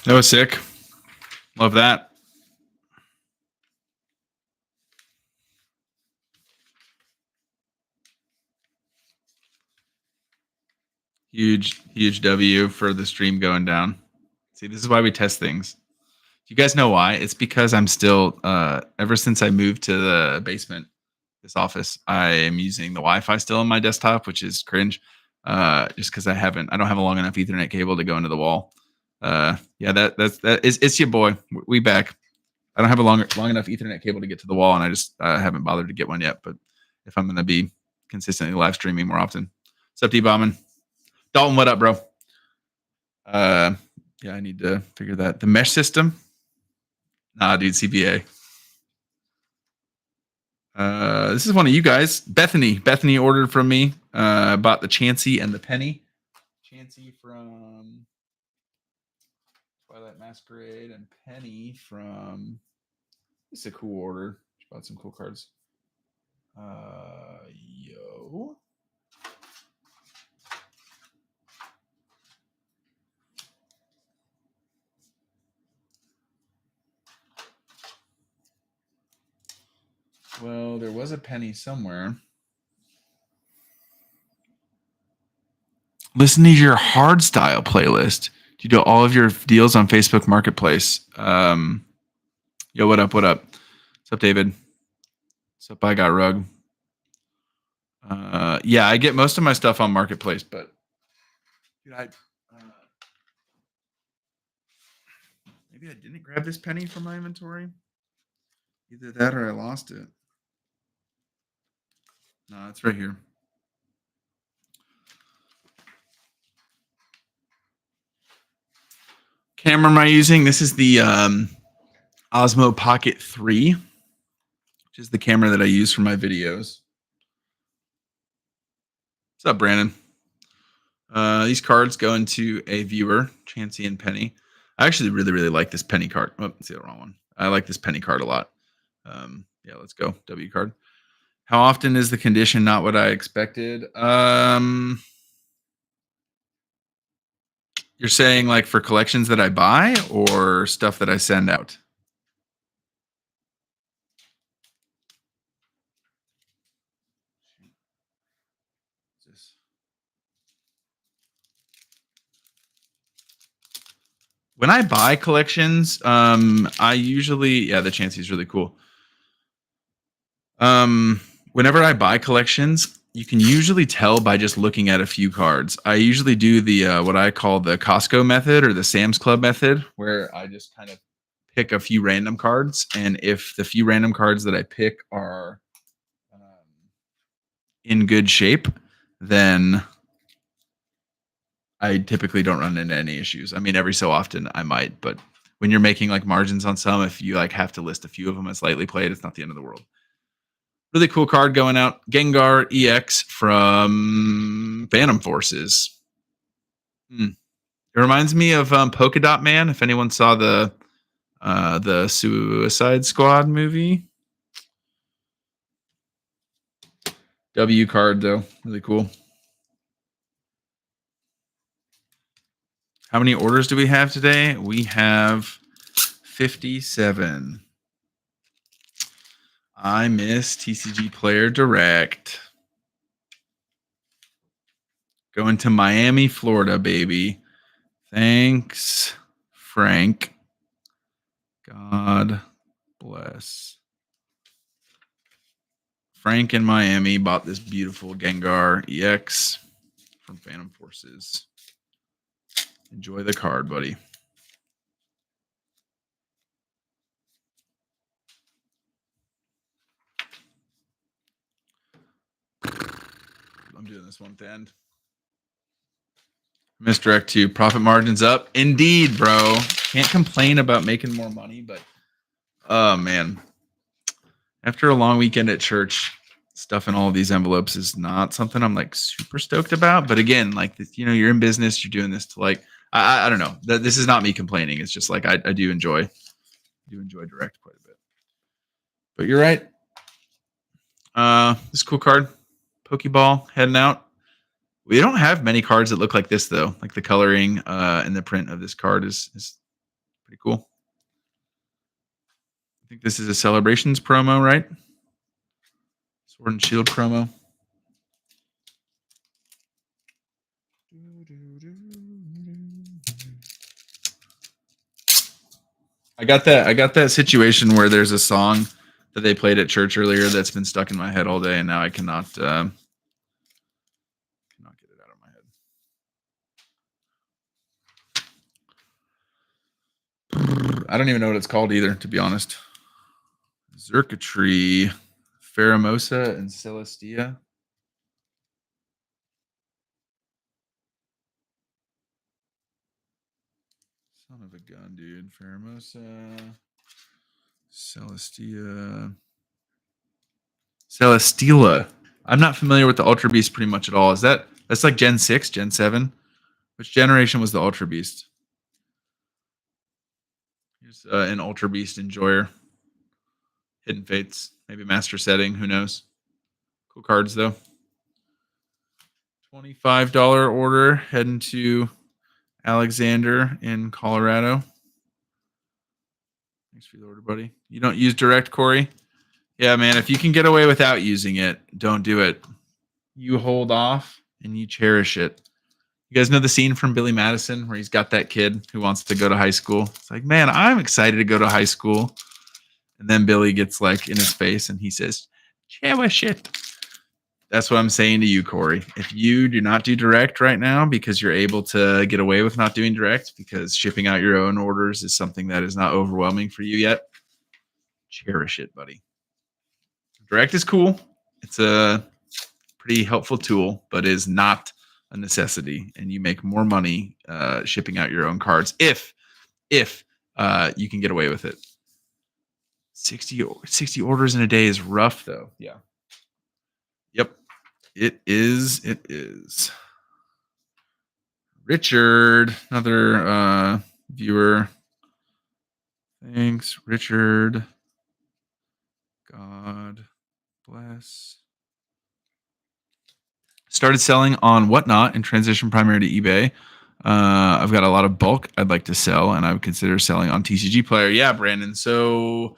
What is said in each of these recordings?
That was sick. Love that. Huge W for the stream going down. See, this is why we test things. Do you guys know why? It's because I'm still ever since I moved to the basement, this office, I am using the Wi-Fi still on my desktop, which is cringe. Just because I don't have a long enough Ethernet cable to go into the wall. Yeah, it's your boy. We back. I don't have a long enough Ethernet cable to get to the wall, and I just haven't bothered to get one yet. But if I'm gonna be consistently live streaming more often, what's up, D-Bombin? Dalton, what up, bro? Yeah, I need to figure that. The mesh system? Nah, dude, CBA. This is one of you guys. Bethany. Bethany ordered from me. Bought the Chansey and the Penny. Chansey from Twilight Masquerade and Penny from. This is a cool order. She bought some cool cards. Yo. Well, there was a Penny somewhere. Listen to your hard style playlist. Do you do all of your deals on Facebook Marketplace? Yo, what up? What up? What's up, David? What's up? I got rug. Yeah, I get most of my stuff on Marketplace, but dude, maybe I didn't grab this Penny from my inventory. Either that or I lost it. No, it's right here. Camera am I using? This is the Osmo Pocket 3, which is the camera that I use for my videos. What's up, Brandon? These cards go into a viewer, Chansey and Penny. I actually really like this Penny card. Oh, let's see the wrong one. I like this Penny card a lot. Yeah, let's go. W card. How often is the condition not what I expected? You're saying like for collections that I buy or stuff that I send out? When I buy collections, I usually, the Chansey is really cool. Whenever I buy collections, you can usually tell by just looking at a few cards. I usually do the what I call the Costco method or the Sam's Club method, where I just kind of pick a few random cards, and if the few random cards that I pick are in good shape, then I typically don't run into any issues. I mean, every so often I might, but when you're making like margins on some, if you like have to list a few of them as lightly played, it's not the end of the world. Really cool card going out. Gengar EX from Phantom Forces. It reminds me of Polka Dot Man. If anyone saw the Suicide Squad movie. W card though, really cool. How many orders do we have today? We have 57. I miss TCG Player Direct. Going to Miami, Florida, baby. Thanks, Frank. God bless. Frank in Miami bought this beautiful Gengar EX from Phantom Forces. Enjoy the card, buddy. I'm doing this one at the end. Misdirect to profit margins up. Indeed, bro. Can't complain about making more money, but oh man. After a long weekend at church, stuff in all of these envelopes is not something I'm like super stoked about. But again, like you're in business, you're doing this to like I don't know. This is not me complaining. It's just like I do enjoy direct quite a bit. But you're right. This cool card, Pokeball heading out. We don't have many cards that look like this though. Like the coloring and the print of this card is Pretty cool. I think this is a Celebrations promo, right? Sword and Shield promo. I got that situation where there's a song that they played at church earlier that's been stuck in my head all day, and now I cannot get it out of my head. I don't even know what it's called either, to be honest. Xurkitree, Pheromosa, and Celestia. Son of a gun, dude. Pheromosa, Celestia, Celesteela. I'm not familiar with the Ultra Beast pretty much at all. That's like Gen 6, Gen 7? Which generation was the Ultra Beast? Here's an Ultra Beast enjoyer. Hidden Fates, maybe Master Setting, who knows? Cool cards though. $25 order heading to Alexander in Colorado. Thanks for the order, buddy. You don't use direct, Corey? Yeah, man. If you can get away without using it, don't do it. You hold off and you cherish it. You guys know the scene from Billy Madison where he's got that kid who wants to go to high school? It's like, man, I'm excited to go to high school. And then Billy gets like in his face and he says, cherish it. That's what I'm saying to you, Corey. If you do not do direct right now because you're able to get away with not doing direct because shipping out your own orders is something that is not overwhelming for you yet, cherish it, buddy. Direct is cool. It's a pretty helpful tool, but is not a necessity. And you make more money shipping out your own cards if you can get away with it. 60 orders in a day is rough, though. Yeah. Yep. It is. Richard, another viewer. Thanks, Richard. God bless. Started selling on Whatnot and transitioned primarily to eBay. I've got a lot of bulk I'd like to sell, and I would consider selling on TCG Player. Yeah, Brandon. So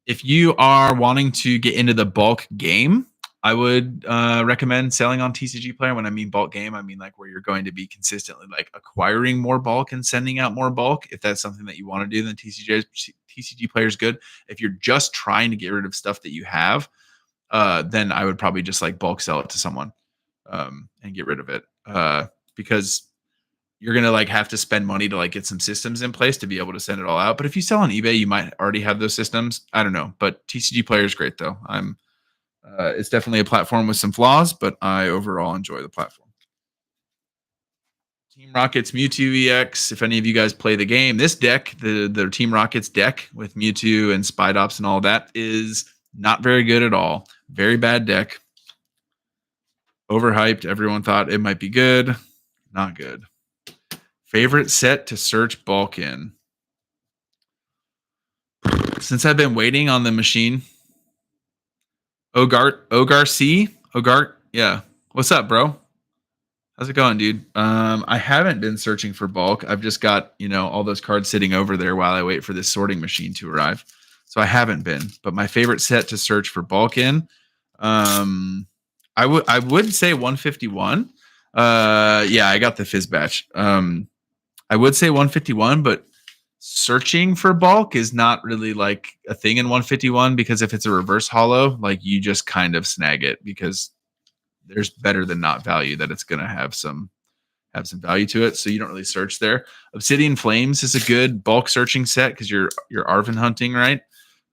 if you are wanting to get into the bulk game, I would recommend selling on TCG Player. When I mean bulk game, I mean like where you're going to be consistently like acquiring more bulk and sending out more bulk. If that's something that you want to do, then TCG Player is good. If you're just trying to get rid of stuff that you have, then I would probably just like bulk sell it to someone and get rid of it because you're gonna like have to spend money to like get some systems in place to be able to send it all out. But if you sell on eBay, you might already have those systems. I don't know, but TCG Player is great though. It's definitely a platform with some flaws, but I overall enjoy the platform. Team Rockets Mewtwo EX. If any of you guys play the game, this deck, the Team Rockets deck with Mewtwo and Spidops and all that is not very good at all. Very bad deck. Overhyped. Everyone thought it might be good. Not good. Favorite set to search bulk in. Since I've been waiting on the machine. Ogart, yeah. What's up, bro? How's it going, dude? I haven't been searching for bulk. I've just got, all those cards sitting over there while I wait for this sorting machine to arrive. So I haven't been. But my favorite set to search for bulk in, I would say 151. Yeah, I got the Fizz batch. I would say 151, but searching for bulk is not really like a thing in 151 because if it's a reverse hollow, like you just kind of snag it because there's better than not value that it's going to have some value to it. So you don't really search there. Obsidian Flames is a good bulk searching set because you're Arven hunting, right?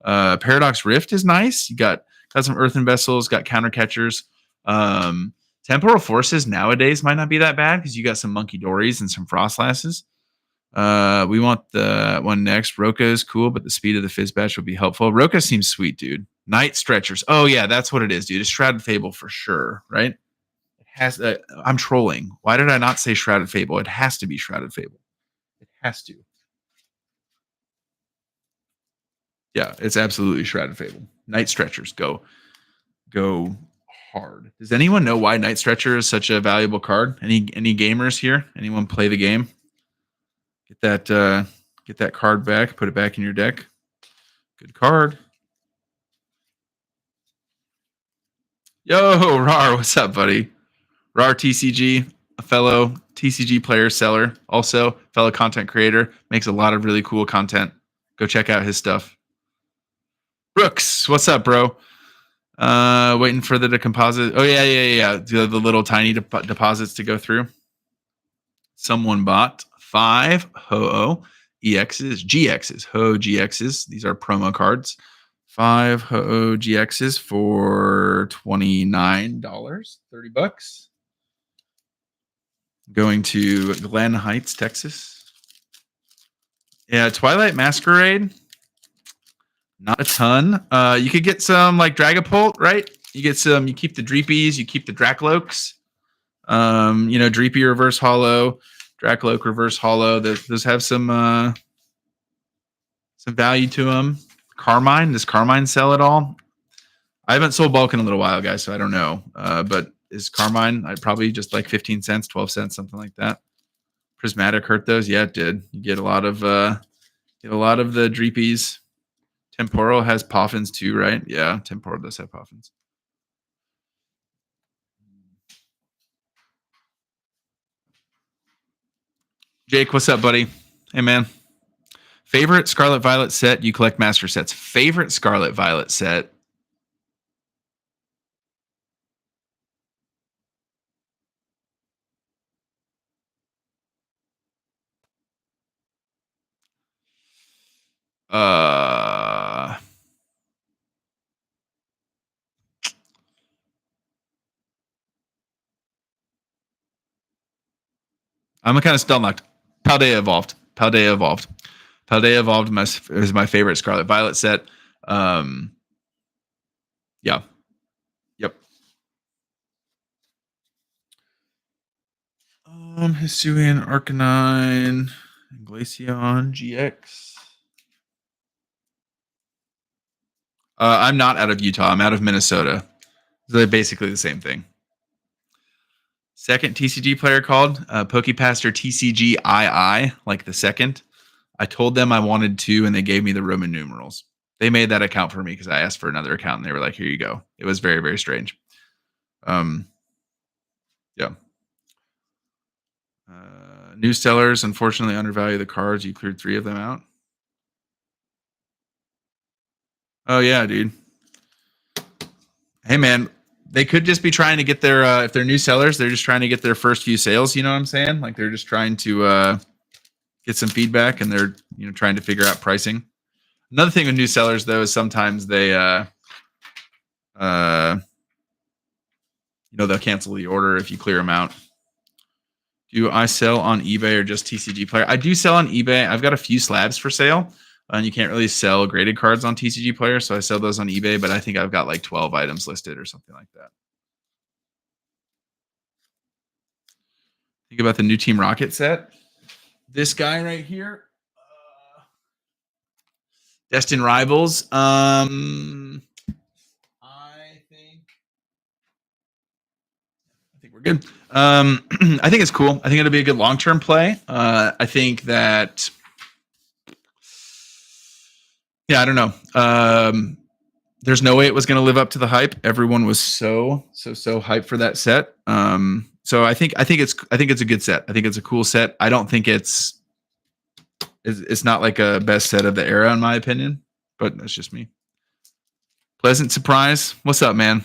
Paradox Rift is nice. You got some Earthen Vessels, got counter catchers. Temporal Forces nowadays might not be that bad because you got some Monkey Dories and some Frostlasses. We want the one next. Roka is cool, but the speed of the Fizz batch would be helpful. Roka seems sweet, dude. Night Stretchers. Oh, yeah, that's what it is, dude. It's Shrouded Fable for sure, right? It has. I'm trolling. Why did I not say Shrouded Fable? It has to be Shrouded Fable. It has to. Yeah, it's absolutely Shrouded Fable. Night Stretchers go hard. Does anyone know why Night Stretcher is such a valuable card? Any gamers here? Anyone play the game? Get Get that card back. Put it back in your deck. Good card. Yo, Rar, what's up, buddy? Rar TCG, a fellow TCG player, seller, also fellow content creator, makes a lot of really cool content. Go check out his stuff. Brooks, what's up, bro? Waiting for the decomposite. Oh yeah. The little tiny deposits to go through. Someone bought 5 Ho-Oh EXs, GXs, Ho GXs. These are promo cards. 5 Ho-Oh GXs for $29, $30. Going to Glen Heights, Texas. Yeah, Twilight Masquerade. Not a ton. You could get some like Dragapult, right? You get some. You keep the Dreepies. You keep the Dracloaks. Dreepy Reverse Hollow, Dracloak Reverse Hollow. Those have some value to them. Carmine. Does Carmine sell at all? I haven't sold bulk in a little while, guys, so I don't know. But is Carmine? I'd probably just like 15 cents, 12 cents, something like that. Prismatic hurt those. Yeah, it did. You get a lot of the Dreepies. Temporal has Poffins too, right? Yeah, Temporal does have Poffins. Jake, what's up, buddy? Hey, man. Favorite Scarlet Violet set? You collect master sets. Favorite Scarlet Violet set? I'm kind of stomached. Paldea Evolved. Paldea Evolved is my favorite Scarlet Violet set. Yeah. Yep. Hisuian, Arcanine, Glaceon, GX. I'm not out of Utah. I'm out of Minnesota. So they're basically the same thing. Second TCG player called Pokepaster TCG like the second. I told them I wanted 2, and they gave me the Roman numerals. They made that account for me because I asked for another account, and they were like, "Here you go." It was very, very strange. Yeah. New sellers unfortunately undervalue the cards. You cleared 3 of them out. Oh yeah, dude. Hey man, they could just be trying to get their if they're new sellers, they're just trying to get their first few sales. You know what I'm saying? Like they're just trying to get some feedback, and they're trying to figure out pricing. Another thing with new sellers though is sometimes they they'll cancel the order if you clear them out. Do I sell on eBay or just TCG Player? I do sell on eBay. I've got a few slabs for sale, and you can't really sell graded cards on TCG Player, so I sell those on eBay, but I think I've got like 12 items listed or something like that. Think about the new Team Rocket set. This guy right here. Destined Rivals. I think we're good. I think it's cool. I think it'll be a good long-term play. I think that, I don't know. There's no way it was going to live up to the hype. Everyone was so hyped for that set. So I think it's a good set. I think it's a cool set. I don't think it's not like a best set of the era in my opinion, but that's just me. Pleasant surprise. What's up, man?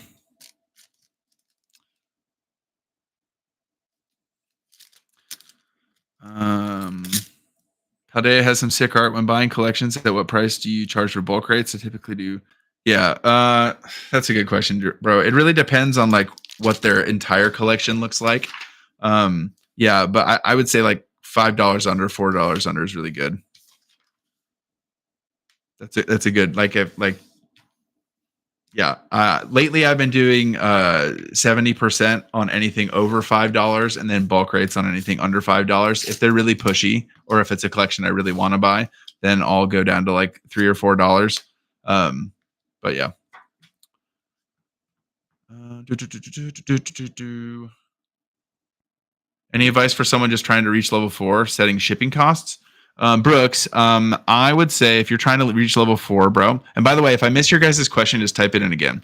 Paldea has some sick art when buying collections. At what price do you charge for bulk rates? I typically do. Yeah, that's a good question, bro. It really depends on like what their entire collection looks like. Yeah, but I would say like $5 under, $4 under is really good. That's a good lately I've been doing 70% on anything over $5 and then bulk rates on anything under $5. If they're really pushy or if it's a collection I really want to buy, then I'll go down to like $3 or $4. But yeah. Any advice for someone just trying to reach level 4 setting shipping costs? Brooks, I would say if you're trying to reach level 4, bro. And by the way, if I miss your guys' question, just type it in again.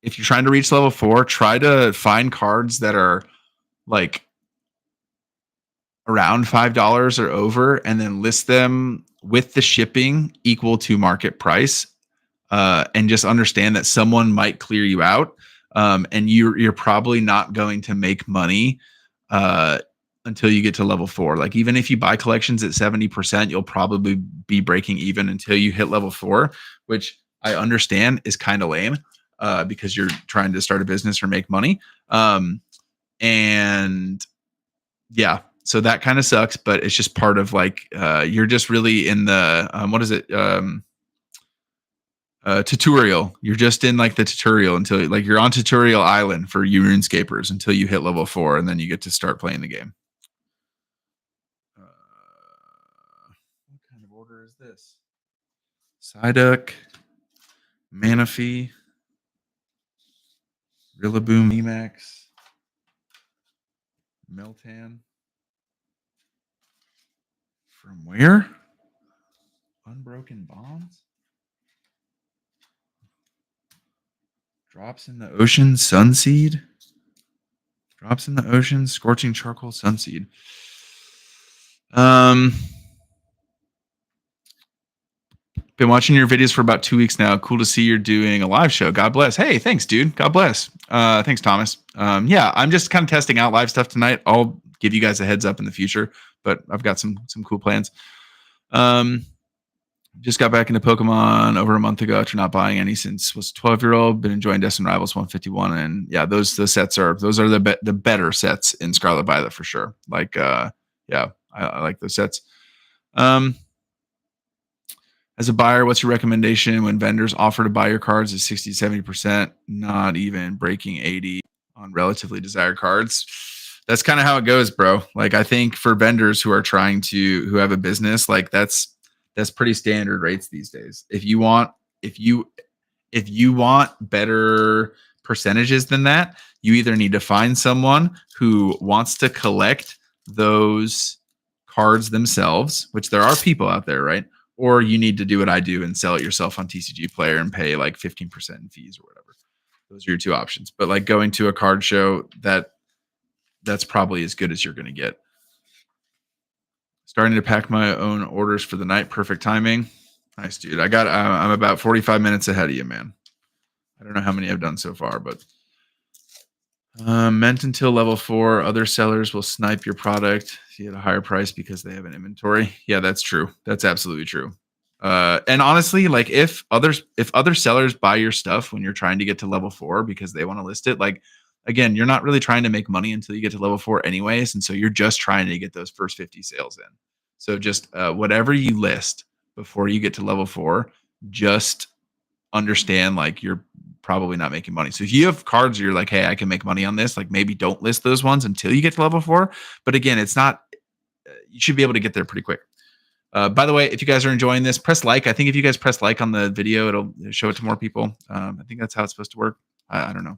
If you're trying to reach level 4, try to find cards that are like around $5 or over, and then list them with the shipping equal to market price. And just understand that someone might clear you out, and you're probably not going to make money until you get to level 4. Like even if you buy collections at 70%, you'll probably be breaking even until you hit level 4, which I understand is kind of lame because you're trying to start a business or make money. And yeah, so that kind of sucks, but it's just part of like you're just really in the what is it? Tutorial. You're just in like the tutorial until like you're on tutorial island for you RuneScapers until you hit level 4, and then you get to start playing the game. What kind of order is this? Psyduck, Manaphy, Rillaboom, Emax, Meltan. From where? Unbroken Bonds? Drops in the Ocean, Sunseed. Drops in the Ocean, Scorching Charcoal, Sunseed. Been watching your videos for about 2 weeks now. Cool to see you're doing a live show. God bless. Hey, thanks, dude. God bless. Thanks, Thomas. Yeah, I'm just kind of testing out live stuff tonight. I'll give you guys a heads up in the future, but I've got some cool plans. Just got back into Pokemon over a month ago after not buying any since was 12-year-old. Been enjoying Destined Rivals 151, and yeah, those sets are the better sets in Scarlet Violet for sure. Like, yeah, I like those sets. As a buyer, what's your recommendation when vendors offer to buy your cards at 60, 70%, not even breaking 80 on relatively desired cards? That's kind of how it goes, bro. Like, I think for vendors who have a business, like that's pretty standard rates these days. If you want better percentages than that, you either need to find someone who wants to collect those cards themselves, which there are people out there, right? Or you need to do what I do and sell it yourself on TCG Player and pay like 15% in fees or whatever. Those are your two options. But like going to a card show, that's probably as good as you're going to get. Starting to pack my own orders for the night. Perfect timing. Nice, dude. I'm about 45 minutes ahead of you, man. I don't know how many I've done so far, but meant until level 4. Other sellers will snipe your product at a higher price because they have an inventory. Yeah, that's true. That's absolutely true. And honestly, like if other sellers buy your stuff when you're trying to get to level 4 because they want to list it, like again, you're not really trying to make money until you get to level 4 anyways, and so you're just trying to get those first 50 sales in. So just whatever you list before you get to level 4, just understand like you're probably not making money. So if you have cards you're like, hey, I can make money on this, like maybe don't list those ones until you get to level 4. But again, it's not, you should be able to get there pretty quick. By the way, if you guys are enjoying this, press like. I think if you guys press like on the video, it'll show it to more people. I think that's how it's supposed to work. I don't know.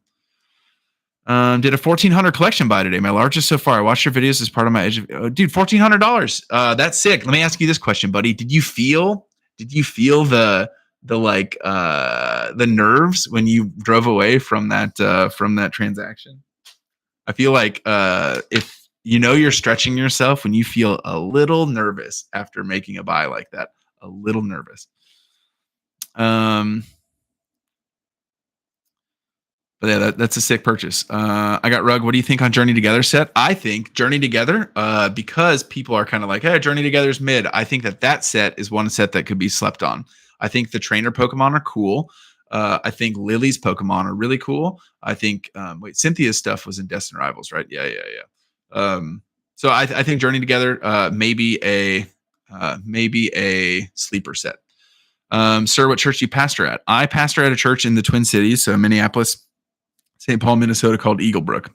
Did a 1,400 collection buy today, my largest so far. I watched your videos as part of my edge of, dude, $1,400. That's sick. Let me ask you this question, buddy. Did you feel the nerves when you drove away from that transaction? I feel like if you're stretching yourself when you feel a little nervous after making a buy like that, a little nervous. But yeah, that's a sick purchase. I got Rug. What do you think on Journey Together set? I think Journey Together, because people are kind of like, hey, Journey Together's mid. I think that set is one set that could be slept on. I think the trainer Pokemon are cool. I think Lily's Pokemon are really cool. I think, Cynthia's stuff was in Destined Rivals, right? Yeah. So I think Journey Together, maybe a sleeper set. Sir, what church do you pastor at? I pastor at a church in the Twin Cities, so Minneapolis, St. Paul, Minnesota, called Eaglebrook.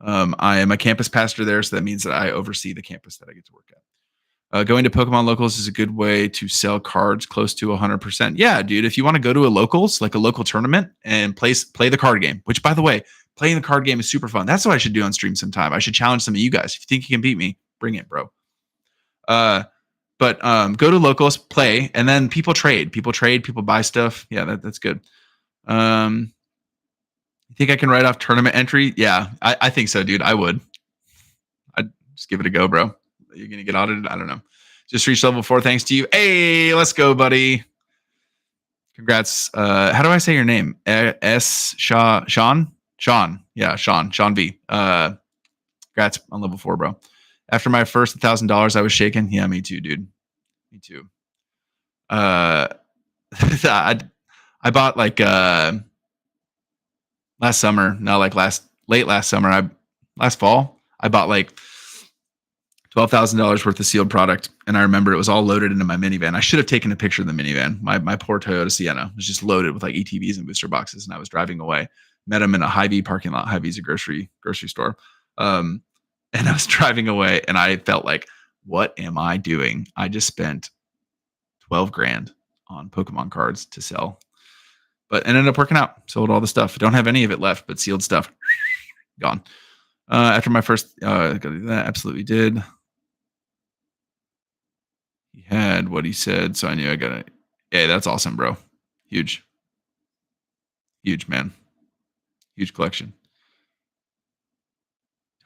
I am a campus pastor there, so that means that I oversee the campus that I get to work at. Going to Pokemon Locals is a good way to sell cards close to 100%. Yeah, dude, if you want to go to a locals, like a local tournament, and play the card game, which, by the way, playing the card game is super fun. That's what I should do on stream sometime. I should challenge some of you guys. If you think you can beat me, bring it, bro. But go to locals, play, and then people trade. People buy stuff. Yeah, that's good. You think I can write off tournament entry? Yeah, I think so, dude. I would. I'd just give it a go, bro. You're gonna get audited? I don't know. Just reached level 4 thanks to you. Hey, let's go, buddy. Congrats. How do I say your name? Sean? Yeah, Sean V. Congrats on level 4, bro. After my first $1,000, I was shaken. Yeah, me too, dude. Me too. I bought like last summer, no, like late last summer, last fall, I bought like $12,000 worth of sealed product, and I remember it was all loaded into my minivan. I should have taken a picture of the minivan. My poor Toyota Sienna was just loaded with like ETVs and booster boxes, and I was driving away. Met him in a Hy-Vee parking lot. Hy-Vee's a grocery store, and I was driving away, and I felt like, what am I doing? I just spent $12,000 on Pokemon cards to sell, but it ended up working out. Sold all the stuff. Don't have any of it left, but sealed stuff gone. After my first, that absolutely did. He had what he said, so I knew I got it. Yeah, that's awesome, bro. Huge, man. Huge collection.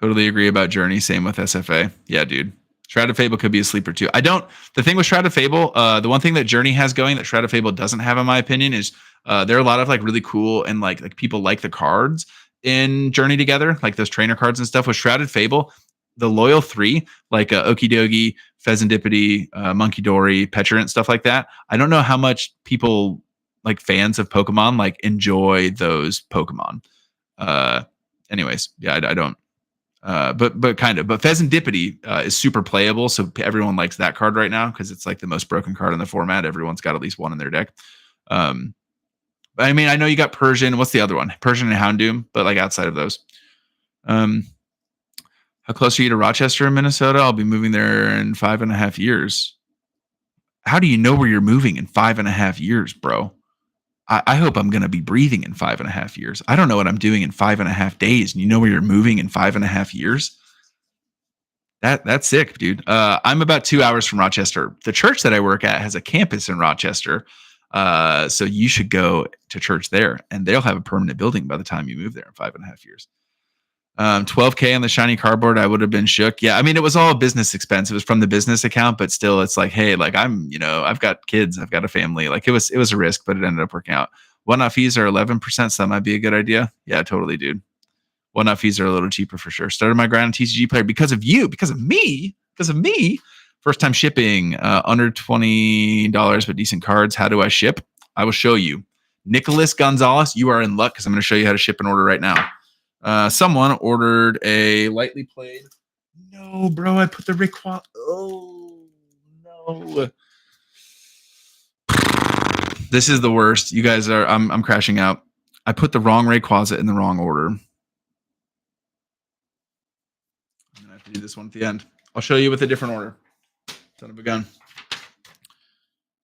Totally agree about Journey. Same with SFA. Yeah, dude. Shrouded Fable could be a sleeper too. The thing with Shrouded Fable, the one thing that Journey has going that Shrouded Fable doesn't have, in my opinion, is there are a lot of like really cool and like people like the cards in Journey together, like those trainer cards and stuff. With Shrouded Fable, the loyal 3, like Okidogi, Pheasantipity, Monkey Dory, Petulant, stuff like that. I don't know how much people, like fans of Pokemon, like enjoy those Pokemon. Anyways, yeah, I don't. But kind of. But Pheasantipity is super playable, so everyone likes that card right now because it's like the most broken card in the format. Everyone's got at least one in their deck. I mean, I know you got Persian. What's the other one? Persian and Houndoom, but like outside of those. How close are you to Rochester in Minnesota? I'll be moving there in 5.5 years. How do you know where you're moving in 5.5 years, bro? I hope I'm going to be breathing in 5.5 years. I don't know what I'm doing in 5.5 days. And you know where you're moving in 5.5 years? That's sick, dude. I'm about 2 hours from Rochester. The church that I work at has a campus in Rochester. So you should go to church there, and they'll have a permanent building by the time you move there in 5.5 years. $12,000 on the shiny cardboard, I would have been shook. Yeah, I mean, it was all business expense. It was from the business account, but still, it's like, hey, like I've got kids, I've got a family. Like it was a risk, but it ended up working out. One-off fees are 11%, so that might be a good idea. Yeah, totally, dude. One-off fees are a little cheaper for sure. Started my grind on TCG Player because of you, because of me. First time shipping, under $20, but decent cards. How do I ship? I will show you. Nicholas Gonzalez, you are in luck because I'm going to show you how to ship an order right now. Someone ordered a lightly played. No, bro, I put the Rayquaza. Oh, no. This is the worst. You guys are, I'm crashing out. I put the wrong Rayquaza in the wrong order. I'm going to have to do this one at the end. I'll show you with a different order. Son of a gun.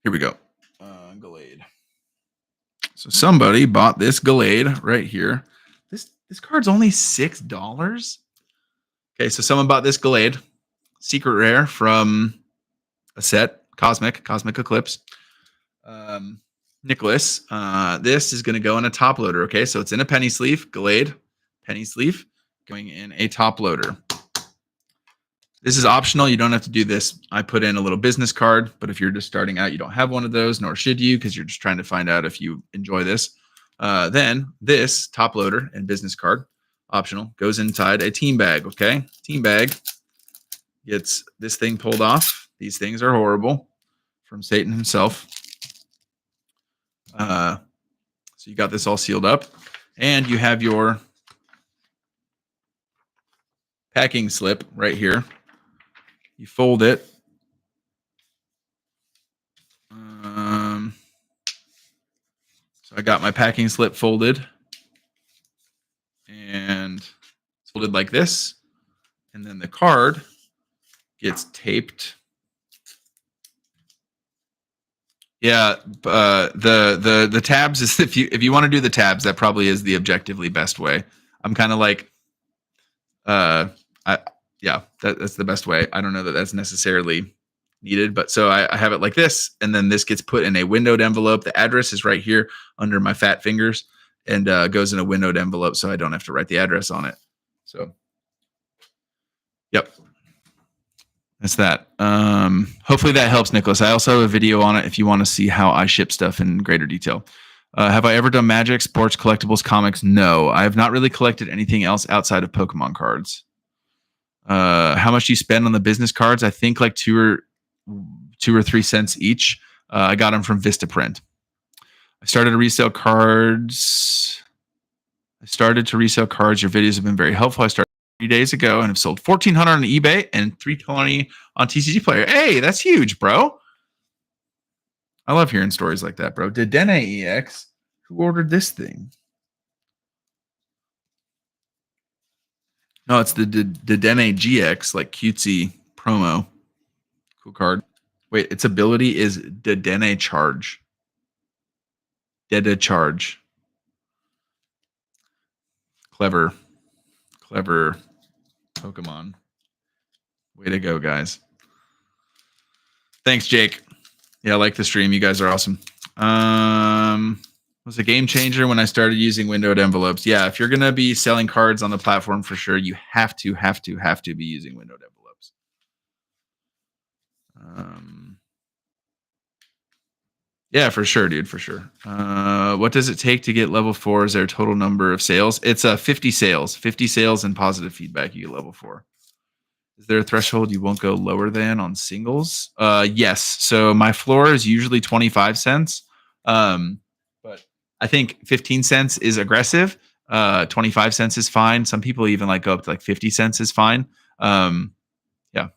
Here we go. Gallade. So somebody bought this Gallade right here. This card's only $6. Okay, so someone bought this Gallade, secret rare from a set, Cosmic Eclipse. Nicholas, this is going to go in a top loader. Okay, so it's in a penny sleeve, Gallade, penny sleeve, going in a top loader. This is optional. You don't have to do this. I put in a little business card, but if you're just starting out, you don't have one of those, nor should you, because you're just trying to find out if you enjoy this. Then this top loader and business card, optional, goes inside a team bag. Okay, team bag gets this thing pulled off. These things are horrible, from Satan himself. So you got this all sealed up, and you have your packing slip right here. You fold it. So I got my packing slip folded and folded like this, and then the card gets taped. Yeah, the tabs is if you want to do the tabs, that probably is the objectively best way. I'm kind of like, that's the best way. I don't know that that's necessarily needed. But so I have it like this, and then this gets put in a windowed envelope. The address is right here under my fat fingers, and goes in a windowed envelope, so I don't have to write the address on it. So, yep, that's that. Hopefully that helps, Nicholas. I also have a video on it if you want to see how I ship stuff in greater detail. Have I ever done Magic, sports, collectibles, comics? No, I have not really collected anything else outside of Pokemon cards. How much do you spend on the business cards? I think like 2 or 3 cents each. I got them from Vistaprint. I started to resell cards. Your videos have been very helpful. I started 3 days ago and have sold 1,400 on eBay and 320 on TCG Player. Hey, that's huge, bro. I love hearing stories like that, bro. Dedenne EX, who ordered this thing? No, it's the Dedenne GX, like cutesy promo. Cool card. Wait, its ability is Dedenne Charge. Deda Charge. Clever Pokemon. Way to go, guys. Thanks, Jake. Yeah, I like the stream. You guys are awesome. Was a game changer when I started using windowed envelopes. Yeah, if you're going to be selling cards on the platform for sure, you have to be using windowed envelopes. Yeah, for sure, dude, for sure. What does it take to get level 4? Is there a total number of sales? It's 50 sales. 50 sales and positive feedback, you get level 4. Is there a threshold you won't go lower than on singles? Yes. So my floor is usually 25 cents. But I think 15 cents is aggressive. 25 cents is fine. Some people even like go up to like 50 cents is fine. Yeah.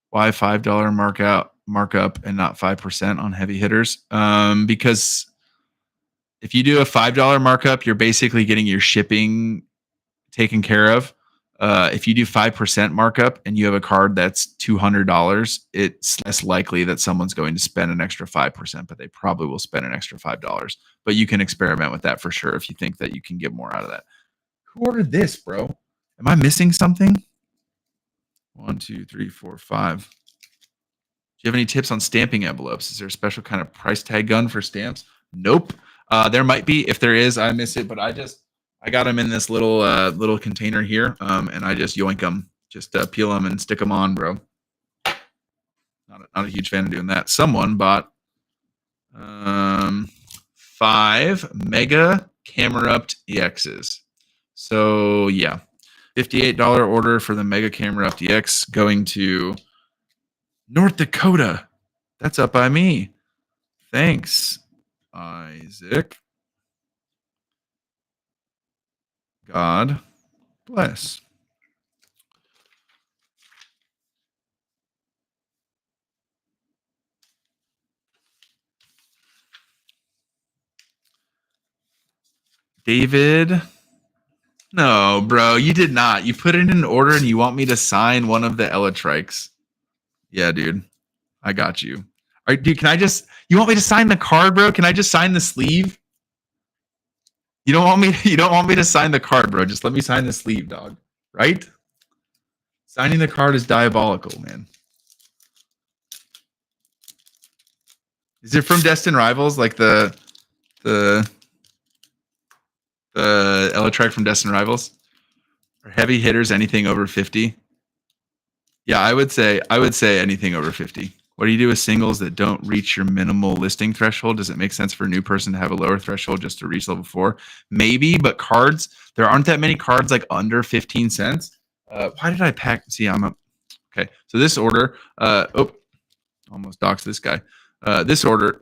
Why $5 markup and not 5% on heavy hitters? Because if you do a $5 markup, you're basically getting your shipping taken care of. If you do 5% markup and you have a card that's $200, it's less likely that someone's going to spend an extra 5%, but they probably will spend an extra $5. But you can experiment with that for sure if you think that you can get more out of that. Who ordered this, bro? Am I missing something? 1, 2, 3, 4, 5. Do you have any tips on stamping envelopes? Is there a special kind of price tag gun for stamps? Nope. There might be. If there is, I miss it. But I got them in this little container here, and I just yoink them, just peel them and stick them on, bro. Not a huge fan of doing that. Someone bought 5 Mega Camera-Upped EXs. So yeah, $58 order for the Mega Camera-Upped EX going to North Dakota. That's up by me. Thanks, Isaac. God bless. David. No, bro, you did not. You put it in an order and you want me to sign one of the Elytrikes. Yeah, dude. I got you. All right, dude, you want me to sign the card, bro? Can I just sign the sleeve? You don't want me to sign the card, bro. Just let me sign the sleeve, dog. Right? Signing the card is diabolical, man. Is it from Destined Rivals, like the Elytrik from Destined Rivals? Are heavy hitters anything over 50? Yeah, I would say anything over 50. What do you do with singles that don't reach your minimal listing threshold? Does it make sense for a new person to have a lower threshold just to reach level 4? Maybe, but cards, there aren't that many cards like under 15 cents. Why did I pack? See, I'm up. Okay, so this order, almost doxed this guy. This order,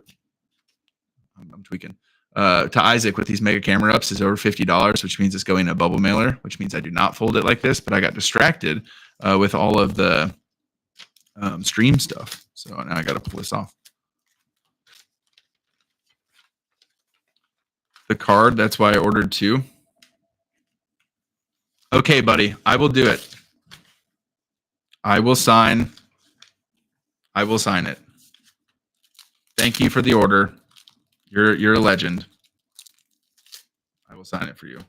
I'm tweaking. To Isaac with these Mega Camera-Upped is over $50, which means it's going in a bubble mailer, which means I do not fold it like this, but I got distracted with all of the stream stuff. So now I got to pull this off. The card, that's why I ordered 2. Okay, buddy, I will do it. I will sign it. Thank you for the order. You're a legend. I will sign it for you.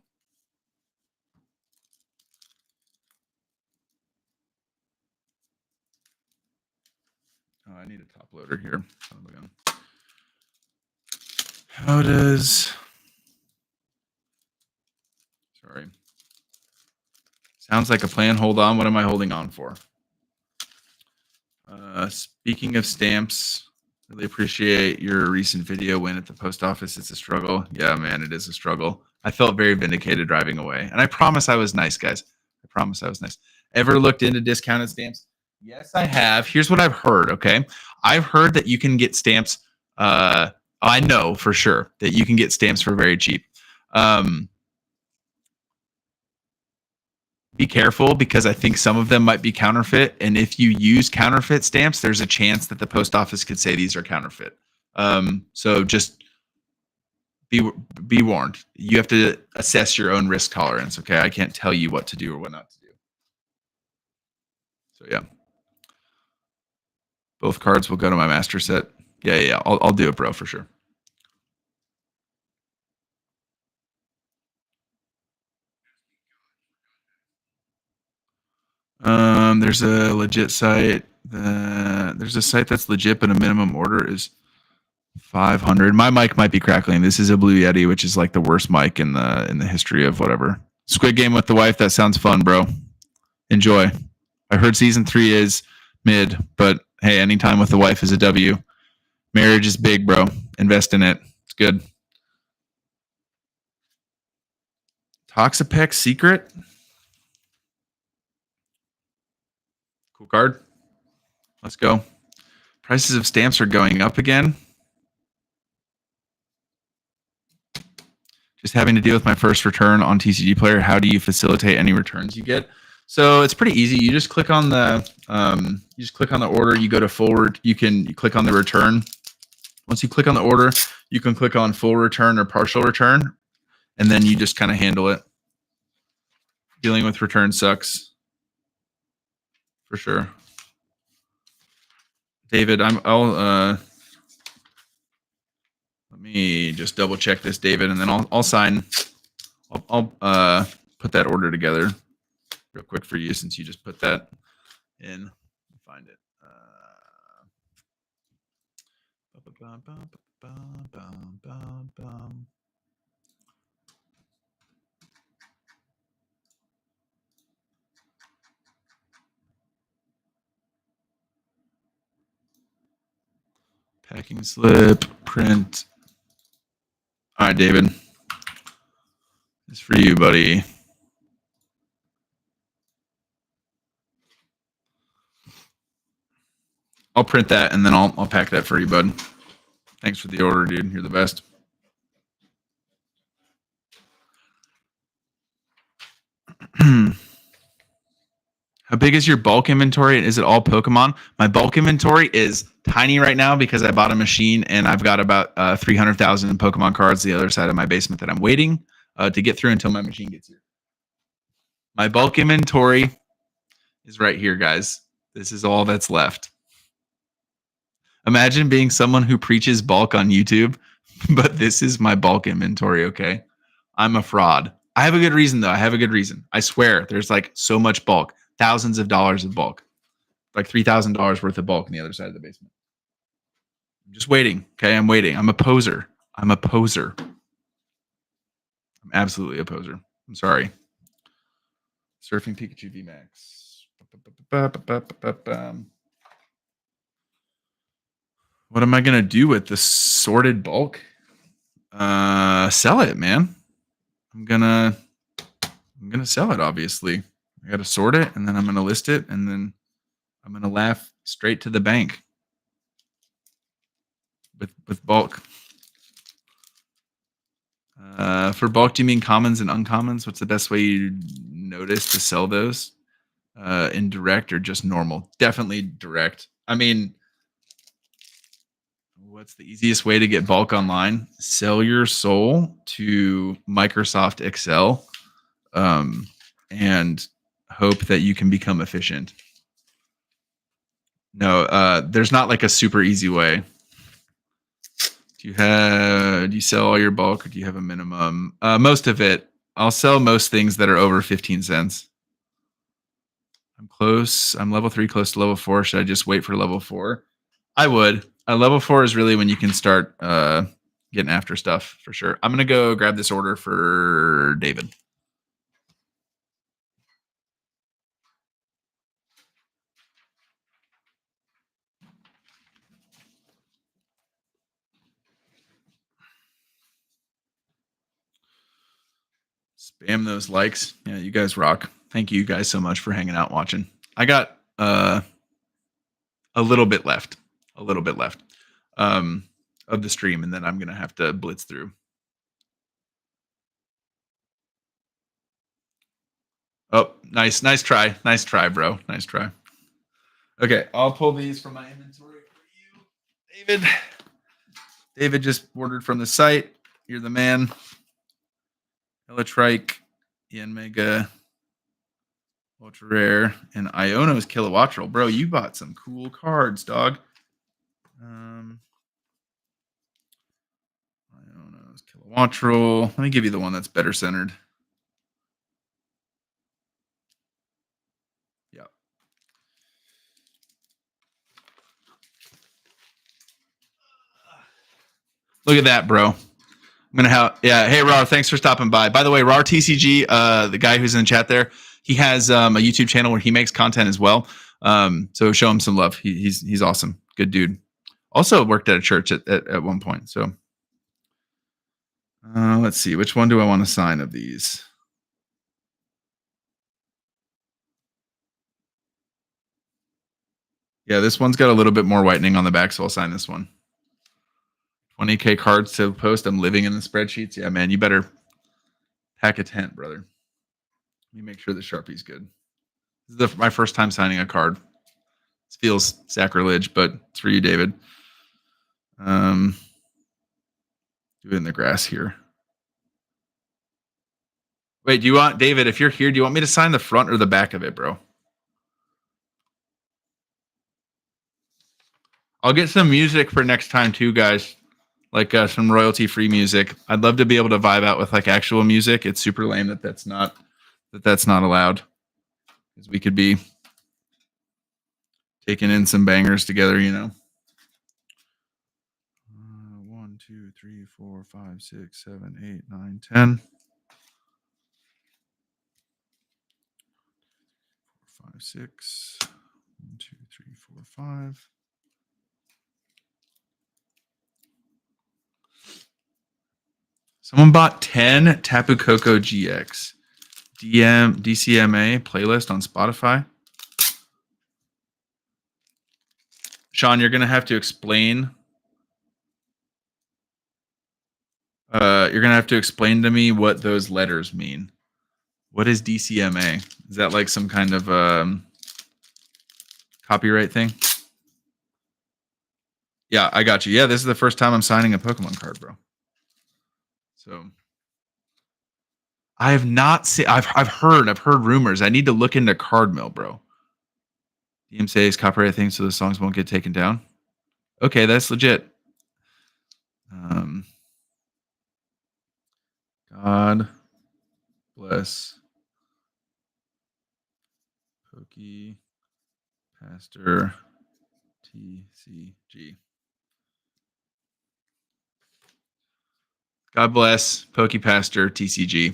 Oh, I need a top loader here. How does... Sorry. Sounds like a plan. Hold on. What am I holding on for? Speaking of stamps, really appreciate your recent video win at the post office. It's a struggle. Yeah, man, it is a struggle. I felt very vindicated driving away. And I promise I was nice, guys. I promise I was nice. Ever looked into discounted stamps? Yes, I have. Here's what I've heard, okay? I've heard that you can get stamps. I know for sure that you can get stamps for very cheap. Be careful because I think some of them might be counterfeit. And if you use counterfeit stamps, there's a chance that the post office could say these are counterfeit. So just be warned. You have to assess your own risk tolerance. Okay, I can't tell you what to do or what not to do. So yeah, both cards will go to my master set. Yeah. I'll do it, bro, for sure. There's a legit site. There's a site that's legit, but a minimum order is 500. My mic might be crackling. This is a Blue Yeti, which is like the worst mic in the history of whatever. Squid Game with the wife. That sounds fun, bro. Enjoy. I heard season 3 is mid, but hey, anytime with the wife is a W. Marriage is big, bro. Invest in it. It's good. Toxapex Secret. Cool card. Let's go. Prices of stamps are going up again. Just having to deal with my first return on TCG Player. How do you facilitate any returns you get? So it's pretty easy. You just click on the order. You go to forward. You click on the return. Once you click on the order, you can click on full return or partial return, and then you just kind of handle it. Dealing with return sucks, for sure. David, let me just double check this, David, and then I'll sign. I'll put that order together real quick for you since you just put that in. Find it. Packing slip, print. All right, David. It's for you, buddy. I'll print that and then I'll pack that for you, bud. Thanks for the order, dude. You're the best. How big is your bulk inventory? Is it all Pokemon? My bulk inventory is tiny right now because I bought a machine and I've got about 300,000 Pokemon cards the other side of my basement that I'm waiting to get through until my machine gets here. My bulk inventory is right here, guys. This is all that's left. Imagine being someone who preaches bulk on YouTube, but this is my bulk inventory, okay? I'm a fraud. I have a good reason, though. I have a good reason. I swear, there's like so much bulk. Thousands of dollars of bulk. Like $3,000 worth of bulk on the other side of the basement. I'm just waiting, okay? I'm waiting. I'm a poser. I'm absolutely a poser. I'm sorry. Surfing Pikachu VMAX. What am I going to do with the sorted bulk? Sell it, man. I'm going to sell it, obviously. I got to sort it, and then I'm going to list it, and then I'm going to laugh straight to the bank with bulk. For bulk, do you mean commons and uncommons? What's the best way you notice to sell those? In direct or just normal? Definitely direct. I mean, what's the easiest way to get bulk online? Sell your soul to Microsoft Excel and hope that you can become efficient. No, there's not like a super easy way. Do you sell all your bulk or do you have a minimum? Most of it. I'll sell most things that are over 15 cents. I'm close. I'm level 3, close to level 4. Should I just wait for level 4? I would. Level 4 is really when you can start getting after stuff for sure. I'm gonna go grab this order for David. Spam those likes. Yeah, you guys rock. Thank you guys so much for hanging out watching. I got a little bit left. A little bit left of the stream, and then I'm gonna have to blitz through. Oh, nice try. Nice try, bro. Nice try. Okay, I'll pull these from my inventory for you, David. David just ordered from the site. You're the man. Elytrike, Yanmega, Ultra Rare, and Iono's Kilowattrel. Bro, you bought some cool cards, dog. Iono's Kilowattrel. Let me give you the one that's better centered. Yeah. Look at that, bro. I'm gonna have Hey, Rar, thanks for stopping by. By the way, Rar TCG, the guy who's in the chat there, he has a YouTube channel where he makes content as well. So show him some love. He's awesome. Good dude. Also worked at a church at one point. So let's see, which one do I want to sign of these? Yeah, this one's got a little bit more whitening on the back, so I'll sign this one. 20K cards to post. I'm living in the spreadsheets. Yeah, man, you better pack a tent, brother. Let me make sure the Sharpie's good. This is my first time signing a card. This feels sacrilege, but it's for you, David. Do it in the grass here. Wait, do you want, David, if you're here, do you want me to sign the front or the back of it, bro? I'll get some music for next time too, guys. Like some royalty-free music. I'd love to be able to vibe out with like actual music. It's super lame that that's not allowed. Because we could be taking in some bangers together, you know. 1, 2, 3, 4, 5, 6, 7, 8, 9, 10. 4, 5, 6. 1, 2, 3, 4, 5. Someone bought 10 Tapu Koko GX DCMA playlist on Spotify. Sean, you're gonna have to explain. You're gonna have to explain to me what those letters mean. What is DCMA? Is that like some kind of copyright thing? Yeah, I got you. Yeah, this is the first time I'm signing a Pokemon card, bro. So I have not seen. I've heard rumors. I need to look into Card Mill, bro. DMCA's copyright thing, so the songs won't get taken down. Okay, that's legit. God bless Pokey Pastor TCG. God bless Pokey Pastor TCG.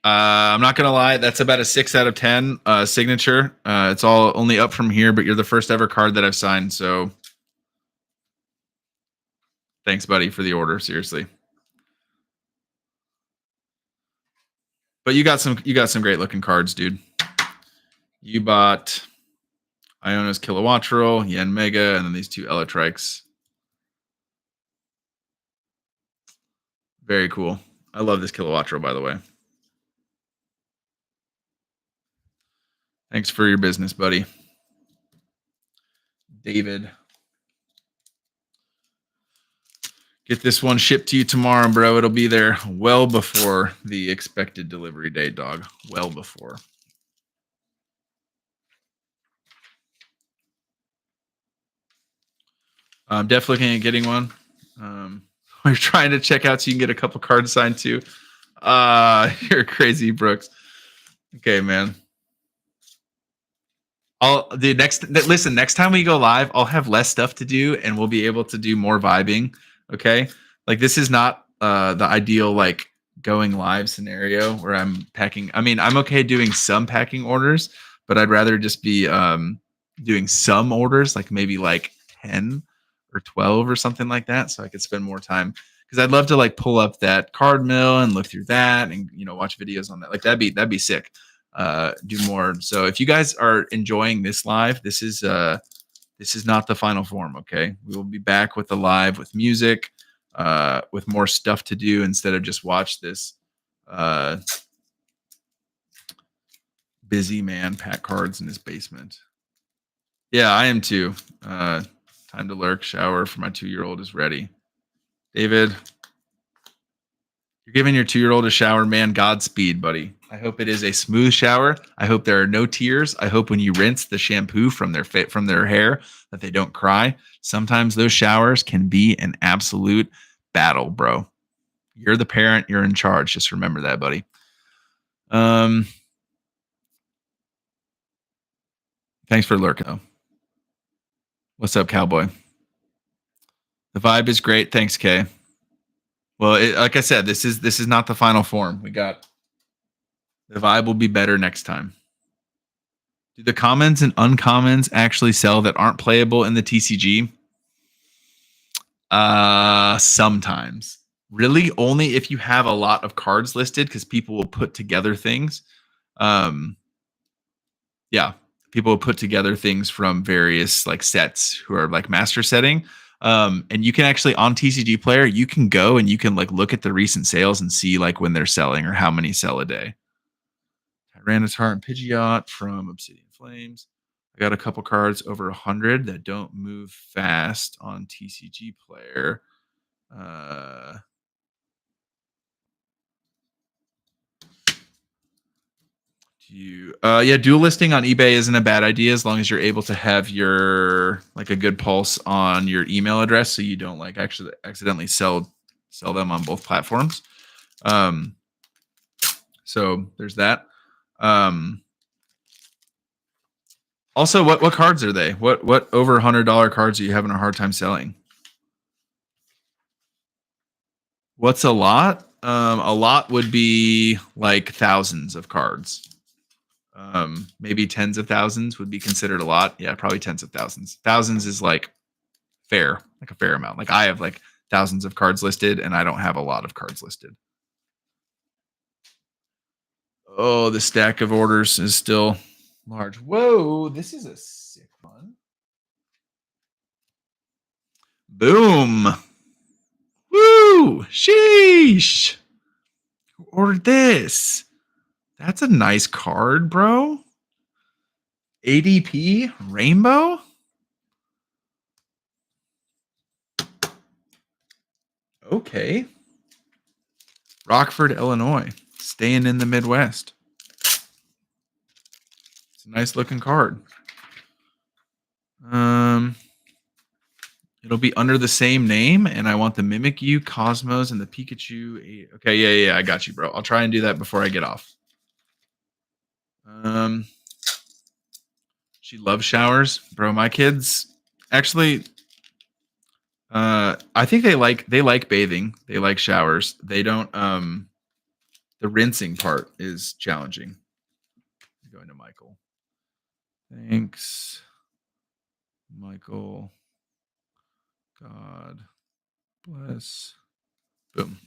I'm not gonna lie, that's about a 6 out of 10 signature. It's all only up from here, but you're the first ever card that I've signed. So thanks, buddy, for the order. Seriously. But you got some great looking cards, dude. You bought Iono's Kilowattrel, Yanmega, and then these 2 Elytrikes. Very cool. I love this Kilowattrel, by the way. Thanks for your business, buddy. David. Get this one shipped to you tomorrow, bro. It'll be there well before the expected delivery date, dog. Well before. I'm definitely looking at getting one. We're trying to check out so you can get a couple cards signed too. You're crazy, Brooks. Okay, man. listen, next time we go live, I'll have less stuff to do and we'll be able to do more vibing. Okay. Like this is not the ideal like going live scenario where I'm packing. I mean, I'm okay doing some packing orders, but I'd rather just be doing some orders, like maybe like 10 or 12 or something like that. So I could spend more time because I'd love to like pull up that card mill and look through that and watch videos on that. Like that'd be sick. Do more. So if you guys are enjoying this live, this is not the final form. Okay, we will be back with the live with music, with more stuff to do instead of just watch this busy man pack cards in his basement. Yeah, I am too. Time to lurk. Shower for my 2-year-old is ready. David, you're giving your 2-year-old a shower, man. Godspeed, buddy. I hope it is a smooth shower. I hope there are no tears. I hope when you rinse the shampoo from their hair that they don't cry. Sometimes those showers can be an absolute battle, bro. You're the parent. You're in charge. Just remember that, buddy. Thanks for lurking, though. What's up, cowboy? The vibe is great. Thanks, Kay. Well, like I said, this is not the final form. We got the vibe will be better next time. Do the commons and uncommons actually sell that aren't playable in the TCG? Sometimes. Really, only if you have a lot of cards listed, because people will put together things. Yeah, people will put together things from various like sets who are like master setting. And you can actually on TCG Player, you can go and you can like look at the recent sales and see like when they're selling or how many sell a day. Tyranitar and Pidgeot from Obsidian Flames. I got a couple cards over 100 that don't move fast on TCG Player. Dual listing on eBay isn't a bad idea as long as you're able to have your like a good pulse on your email address so you don't like actually accidentally sell them on both platforms. So there's that. Also, what cards are they? What over $100 cards are you having a hard time selling? What's a lot? A lot would be like thousands of cards. Maybe tens of thousands would be considered a lot. Yeah, probably tens of thousands. Thousands is like fair, like a fair amount. Like I have like thousands of cards listed and I don't have a lot of cards listed. Oh, the stack of orders is still large. Whoa, this is a sick one. Boom. Woo! Sheesh. Who ordered this? That's a nice card, bro. ADP Rainbow? Okay. Rockford, Illinois. Staying in the Midwest. It's a nice looking card. It'll be under the same name, and I want the Mimikyu, Cosmos, and the Pikachu. Okay, yeah, I got you, bro. I'll try and do that before I get off. She loves showers, bro. My kids actually, I think they like bathing. They like showers. They don't. The rinsing part is challenging. Going to Michael. Thanks, Michael. God bless. Boom.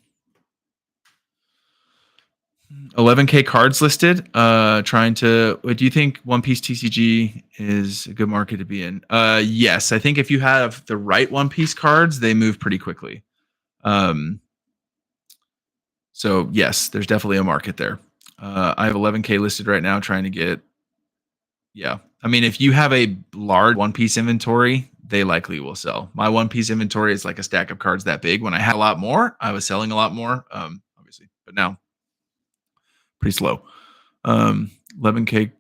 11K cards listed. Trying to. Do you think One Piece TCG is a good market to be in? Yes, I think if you have the right One Piece cards, they move pretty quickly. So yes, there's definitely a market there. I have 11K listed right now, trying to get. Yeah, I mean, if you have a large One Piece inventory, they likely will sell. My One Piece inventory is like a stack of cards that big. When I had a lot more, I was selling a lot more, obviously, but now pretty slow. 11K.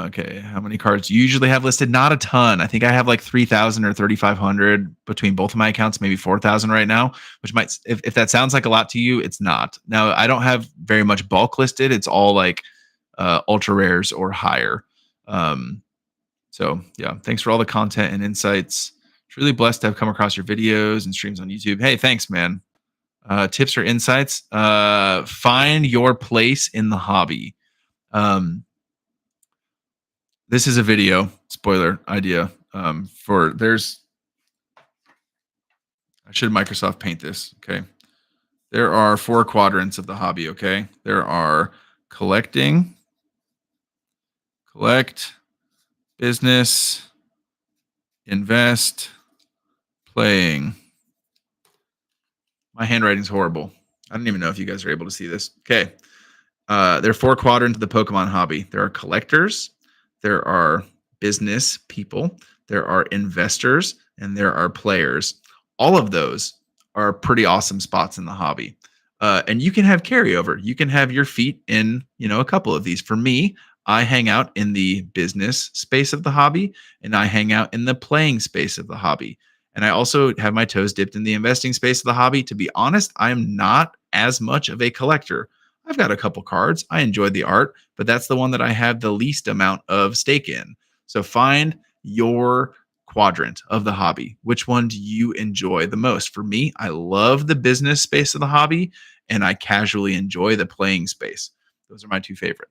Okay, how many cards do you usually have listed? Not a ton. I think I have like 3,000 or 3,500 between both of my accounts, maybe 4,000 right now, which might, if that sounds like a lot to you, it's not. Now, I don't have very much bulk listed. It's all like ultra rares or higher. So So yeah, thanks for all the content and insights. Truly blessed to have come across your videos and streams on YouTube. Hey, thanks, man. Tips or insights? Find your place in the hobby. Um, this is a video spoiler idea. For there's I should Microsoft Paint this. Okay, there are 4 quadrants of the hobby. Okay, there are collecting, collect, business, invest, playing. My handwriting's horrible. I don't even know if you guys are able to see this. Okay. There are 4 quadrants of the Pokemon hobby. There are collectors, there are business people, there are investors, and there are players. All of those are pretty awesome spots in the hobby. And you can have carryover. You can have your feet in, a couple of these. For me, I hang out in the business space of the hobby, and I hang out in the playing space of the hobby. And I also have my toes dipped in the investing space of the hobby. To be honest, I'm not as much of a collector. I've got a couple cards. I enjoy the art, but that's the one that I have the least amount of stake in. So find your quadrant of the hobby. Which one do you enjoy the most? For me, I love the business space of the hobby, and I casually enjoy the playing space. Those are my 2 favorite.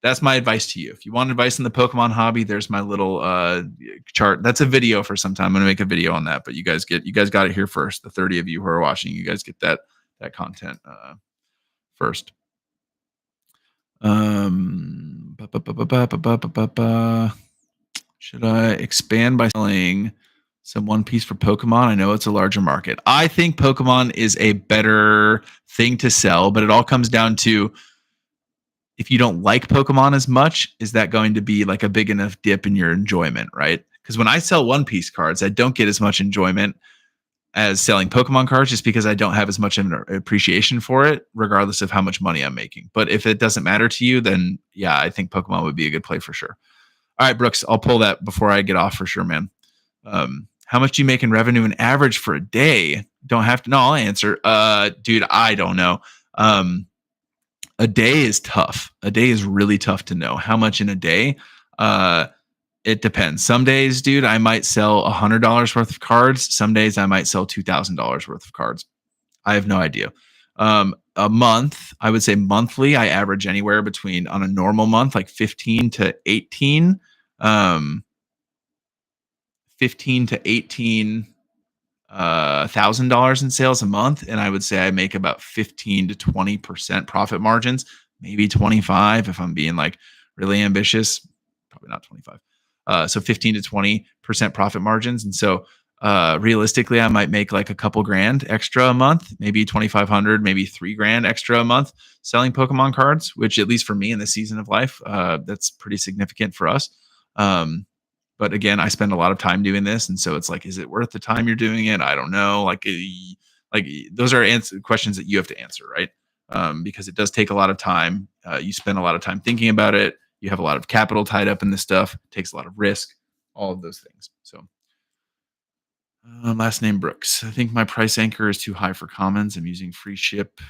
That's my advice to you. If you want advice in the Pokemon hobby, there's my little chart. That's a video for some time. I'm gonna make a video on that, but you guys got it here first. The 30 of you who are watching, you guys get that content first. Should I expand by selling some One Piece for Pokemon? I know it's a larger market. I think Pokemon is a better thing to sell, but it all comes down to, if you don't like Pokemon as much, is that going to be like a big enough dip in your enjoyment, right? Because when I sell One Piece cards, I don't get as much enjoyment as selling Pokemon cards, just because I don't have as much of an appreciation for it, regardless of how much money I'm making. But if it doesn't matter to you, then yeah, I think Pokemon would be a good play for sure. All right, Brooks, I'll pull that before I get off for sure, man. How much do you make in revenue and average for a day? Don't have to. No, I'll answer. Dude, I don't know. A day is tough. A day is really tough to know how much in a day. It depends. Some days, dude, I might sell $100 worth of cards. Some days I might sell $2,000 worth of cards. I have no idea. A month, I would say monthly, I average anywhere between, on a normal month, like 15 to 18, 15 to 18 $1,000 in sales a month, and I would say I make about 15 to 20% profit margins, maybe 25 if I'm being like really ambitious, probably not 25. So 15 to 20% profit margins, and so realistically, I might make like a couple grand extra a month, maybe 2,500, maybe $3,000 extra a month selling Pokemon cards, which at least for me in the season of life, that's pretty significant for us. But again, I spend a lot of time doing this, and so it's like, is it worth the time you're doing it? I don't know. Like those are questions that you have to answer, right? Because it does take a lot of time. You spend a lot of time thinking about it. You have a lot of capital tied up in this stuff. It takes a lot of risk. All of those things. So, last name Brooks. I think my price anchor is too high for commons. I'm using free ship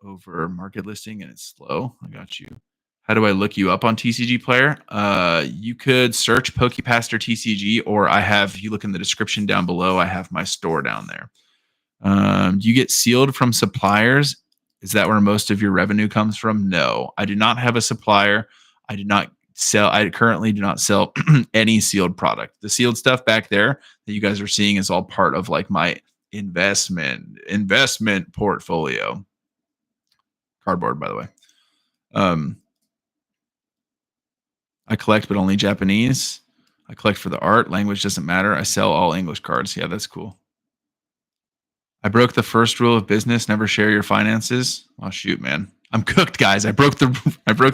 over market listing, and it's slow. I got you. How do I look you up on TCG Player? You could search PokePaster TCG, or if you look in the description down below, I have my store down there. Do you get sealed from suppliers? Is that where most of your revenue comes from? No, I do not have a supplier. I currently do not sell any sealed product. The sealed stuff back there that you guys are seeing is all part of like my investment portfolio. Cardboard, by the way. I collect, but only Japanese. I collect for the art. Language doesn't matter. I sell all English cards. Yeah, that's cool. I broke the first rule of business: never share your finances. Oh shoot, man, I'm cooked, guys. I broke the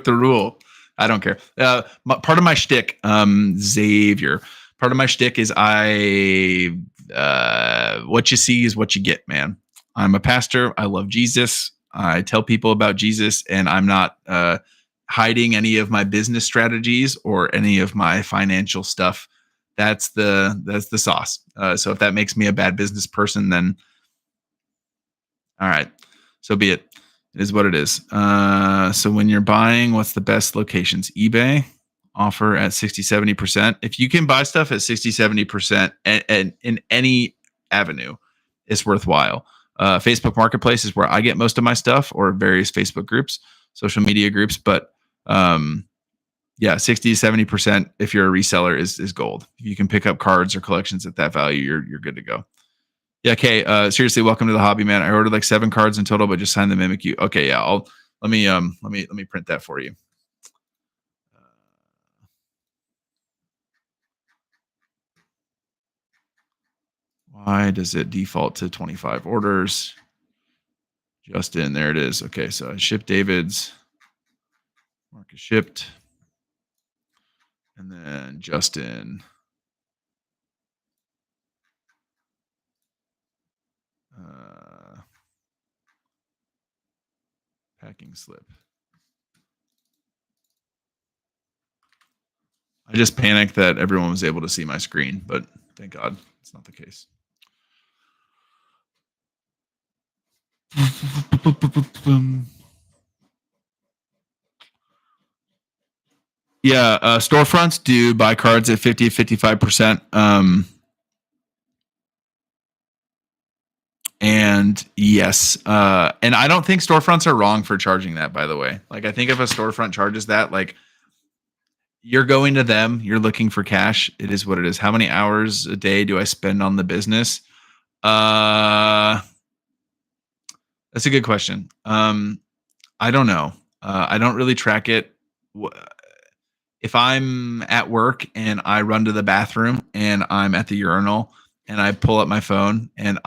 rule. I don't care. Part of my shtick, Xavier. Part of my shtick is what you see is what you get, man. I'm a pastor. I love Jesus. I tell people about Jesus, and I'm not hiding any of my business strategies or any of my financial stuff. That's the sauce. So if that makes me a bad business person, then all right, so be it. It is what it is. So when you're buying, what's the best locations? eBay. offer at 60, 70%. If you can buy stuff at 60, 70% and in any avenue, it's worthwhile. Facebook Marketplace is where I get most of my stuff, or various Facebook groups, social media groups. But yeah, 60 to 70% if you're a reseller is gold. If you can pick up cards or collections at that value, you're good to go. Yeah, okay. Seriously, welcome to the hobby, man. I ordered like 7 cards in total, but just signed the Mimikyu. Okay, yeah. Let me print that for you. Why does it default to 25 orders? Justin, there it is. Okay, so I shipped David's. Mark is shipped. And then Justin. Packing slip. I just panicked that everyone was able to see my screen, but thank God it's not the case. Yeah, storefronts do buy cards at 50 to 55%. And yes, and I don't think storefronts are wrong for charging that, by the way. Like, I think if a storefront charges that, like, you're going to them, you're looking for cash. It is what it is. How many hours a day do I spend on the business? That's a good question. I don't know. I don't really track it. If I'm at work and I run to the bathroom and I'm at the urinal and I pull up my phone and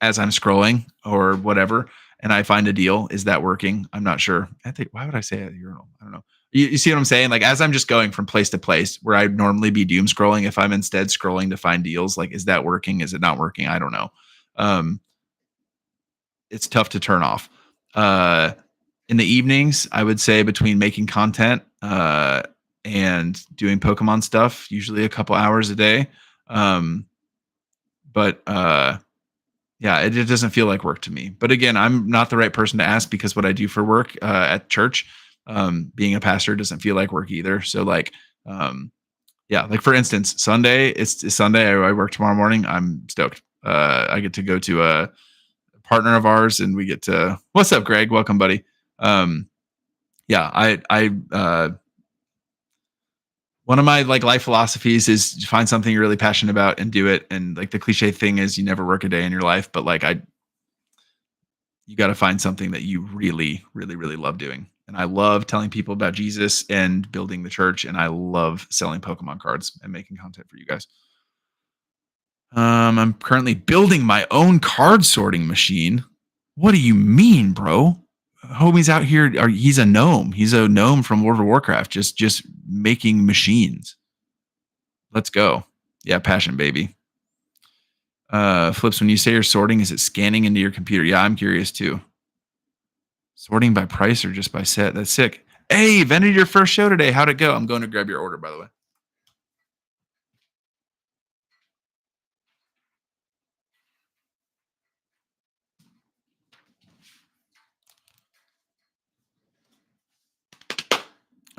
as I'm scrolling or whatever, and I find a deal, is that working? I'm not sure. I think, why would I say at the urinal? I don't know. You see what I'm saying? Like, as I'm just going from place to place where I'd normally be doom scrolling, if I'm instead scrolling to find deals, like, is that working? Is it not working? I don't know. It's tough to turn off. In the evenings, I would say between making content and doing Pokemon stuff, usually a couple hours a day. But yeah, it doesn't feel like work to me. But again, I'm not the right person to ask, because what I do for work at church, being a pastor, doesn't feel like work either. So like, yeah, like for instance, Sunday, it's Sunday. I work tomorrow morning. I'm stoked. I get to go to a partner of ours and we get to, what's up, Greg? Welcome, buddy. Yeah, I one of my like life philosophies is find something you're really passionate about and do it. And like the cliche thing is you never work a day in your life, but like you got to find something that you really, really, really love doing. And I love telling people about Jesus and building the church. And I love selling Pokemon cards and making content for you guys. I'm currently building my own card sorting machine. What do you mean, bro? Homie's out here. He's a gnome. He's a gnome from World of Warcraft, just making machines. Let's go. Yeah, passion, baby. Flips, when you say you're sorting, is it scanning into your computer? Yeah, I'm curious too. Sorting by price or just by set? That's sick. Hey, vended your first show today. How'd it go? I'm going to grab your order, by the way.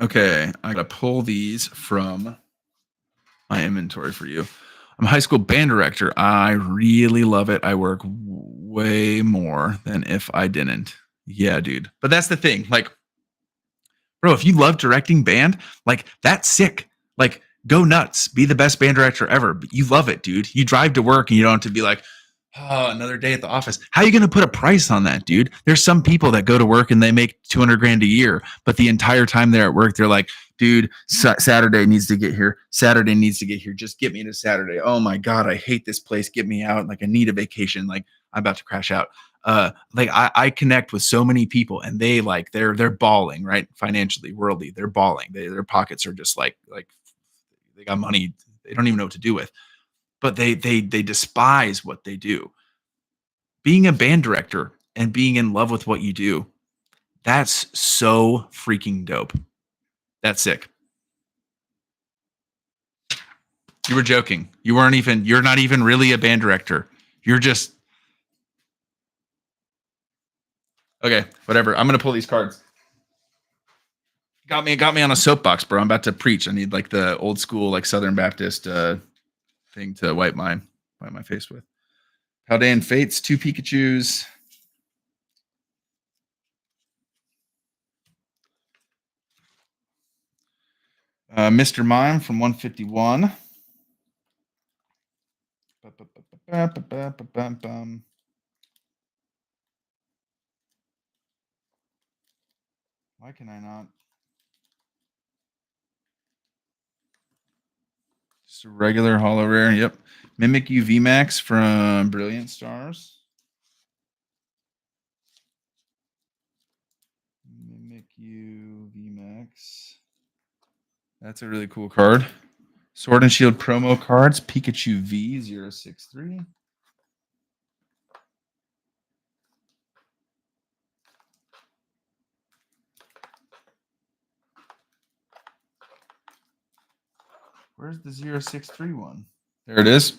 Okay, I gotta pull these from my inventory for you. I'm a high school band director. I really love it. I work way more than if I didn't. Yeah, dude. But that's the thing. Like, bro, if you love directing band, like, that's sick. Like, go nuts. Be the best band director ever. But you love it, dude. You drive to work and you don't have to be like, oh, another day at the office. How are you going to put a price on that, dude? There's some people that go to work and they make 200 grand a year, but the entire time they're at work, they're like, dude, Saturday needs to get here. Saturday needs to get here. Just get me to Saturday. Oh my God, I hate this place. Get me out. Like, I need a vacation. Like, I'm about to crash out. Like I connect with so many people and they like, they're bawling, right? Financially, worldly, they're bawling. Their pockets are just like they got money. They don't even know what to do with, but they despise what they do. Being a band director and being in love with what you do, that's so freaking dope. That's sick. You were joking. You're not even really a band director. You're just, okay, whatever. I'm going to pull these cards. Got me on a soapbox, bro. I'm about to preach. I need like the old school, like Southern Baptist thing to wipe my face with. Paldean Fates, 2 Pikachus. Mr. Mime from 151. Why can I not? Just a regular holo rare. Yep. Mimikyu VMAX from Brilliant Stars. Mimikyu VMAX. That's a really cool card. Sword and Shield promo cards. Pikachu V063. Where's the 063 one? There it is.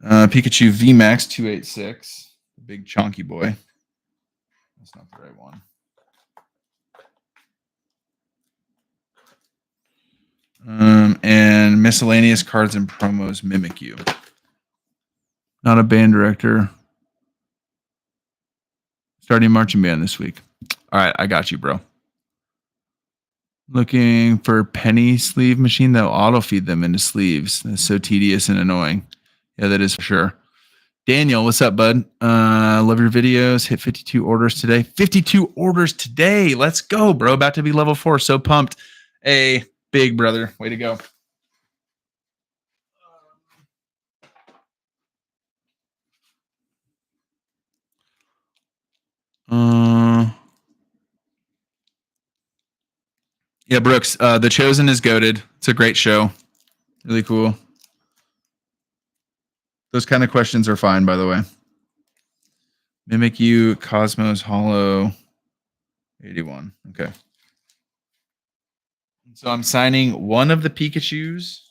Pikachu VMAX 286. The big chunky boy. That's not the right one. And miscellaneous cards and promos Mimikyu. Not a band director. Starting marching band this week. All right, I got you, bro. Looking for penny sleeve machine that'll auto feed them into sleeves. That's so tedious and annoying. Yeah, that is for sure. Daniel, what's up, bud? Love your videos. Hit 52 orders today. 52 orders today. Let's go, bro. About to be level 4. So pumped. Hey, big brother. Way to go. Yeah, Brooks. The Chosen is goated. It's a great show. Really cool. Those kind of questions are fine, by the way. Mimikyu, Cosmos, Hollow, 81. Okay. So I'm signing one of the Pikachus,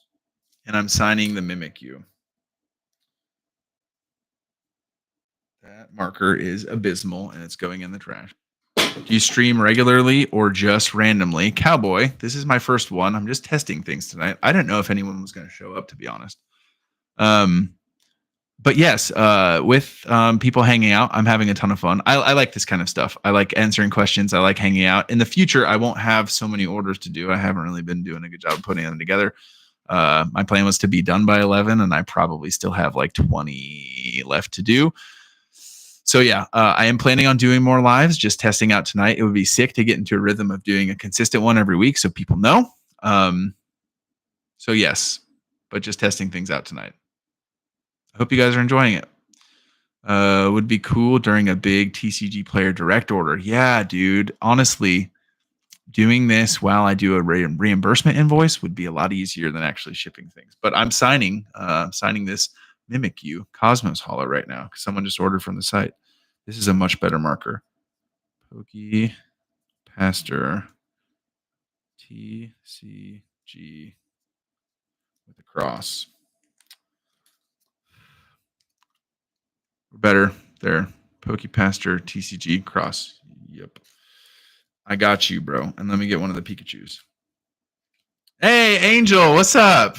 and I'm signing the Mimikyu. That marker is abysmal, and it's going in the trash. Do you stream regularly or just randomly? Cowboy, this is my first one. I'm just testing things tonight. I didn't know if anyone was going to show up, to be honest. But yes, with people hanging out, I'm having a ton of fun. I like this kind of stuff. I like answering questions. I like hanging out. In the future, I won't have so many orders to do. I haven't really been doing a good job of putting them together. My plan was to be done by 11, and I probably still have like 20 left to do. So yeah, I am planning on doing more lives, just testing out tonight. It would be sick to get into a rhythm of doing a consistent one every week so people know. So yes, but just testing things out tonight. I hope you guys are enjoying it. Would be cool during a big TCG player direct order. Yeah, dude. Honestly, doing this while I do a reimbursement invoice would be a lot easier than actually shipping things. But I'm signing this Mimikyu Cosmos Hollow right now because someone just ordered from the site. This is a much better marker. Pokey Pastor TCG with a cross. We're better there. Pokey Pastor TCG cross. Yep. I got you, bro. And let me get one of the Pikachus. Hey, Angel, what's up?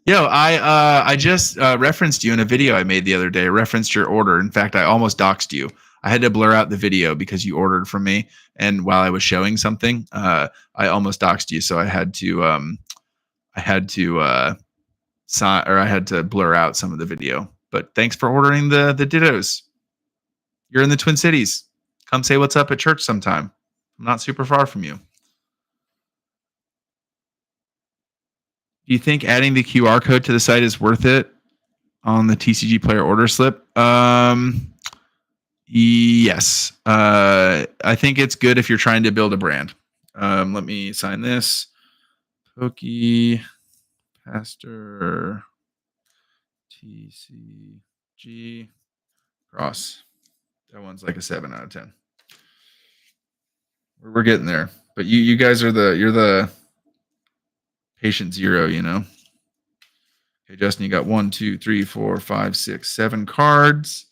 Yo, I just referenced you in a video I made the other day. I referenced your order. In fact, I almost doxed you. I had to blur out the video because you ordered from me, and while I was showing something, I almost doxed you. So I had to blur out some of the video. But thanks for ordering the Dittos. You're in the Twin Cities. Come say what's up at church sometime. I'm not super far from you. Do you think adding the QR code to the site is worth it on the TCG player order slip? Yes. I think it's good if you're trying to build a brand. Let me sign this. Pokey Pastor TCG cross. That one's like a 7 out of 10. We're getting there. But you guys are you're the patient zero, you know. Okay, Justin, you got 1, 2, 3, 4, 5, 6, 7 cards.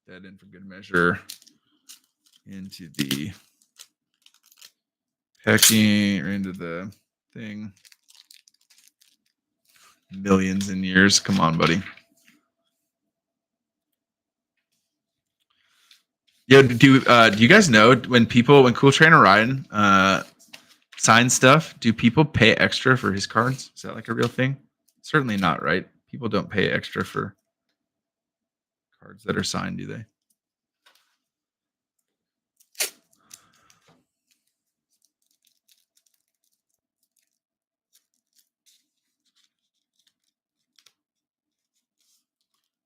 That in for good measure into the Pecking into the thing. Millions in years. Come on, buddy. Yeah, do you guys know when Cool Trainer Ryan signs stuff, do people pay extra for his cards? Is that like a real thing? Certainly not, right? People don't pay extra for cards that are signed, do they?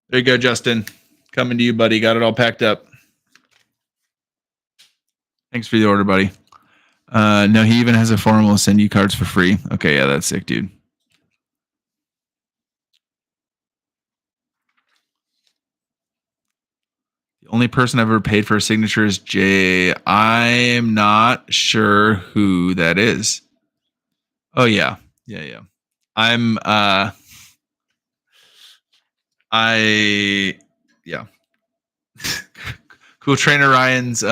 There you go, Justin. Coming to you, buddy. Got it all packed up. Thanks for the order, buddy. No, he even has a forum will send you cards for free. Okay, yeah, that's sick, dude. The only person I've ever paid for a signature is Jay. I'm not sure who that is. Oh yeah. Yeah. I'm yeah. Cool Trainer Ryan's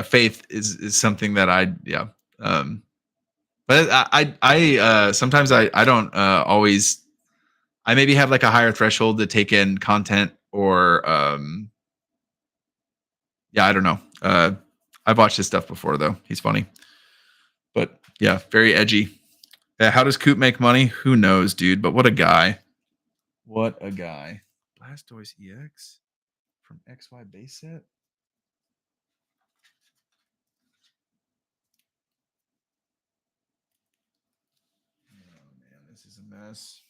faith is something that but I sometimes I don't always, I maybe have like a higher threshold to take in content or I don't know. I've watched his stuff before though. He's funny. But yeah, very edgy. Yeah, how does Coop make money? Who knows, dude? But what a guy. What a guy. Blastoise EX from XY base set. Oh man, this is a mess.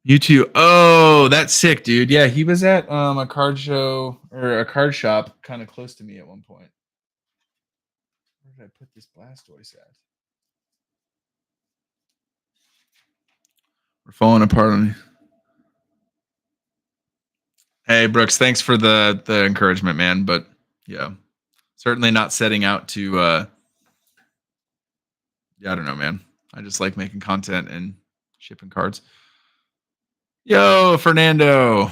YouTube. Oh, that's sick, dude. Yeah, he was at a card show or a card shop kind of close to me at one point. Where did I put this Blastoise at? We're falling apart on you. Hey, Brooks, thanks for the encouragement, man. But yeah, certainly not setting out to I don't know, man. I just like making content and shipping cards. Yo, Fernando.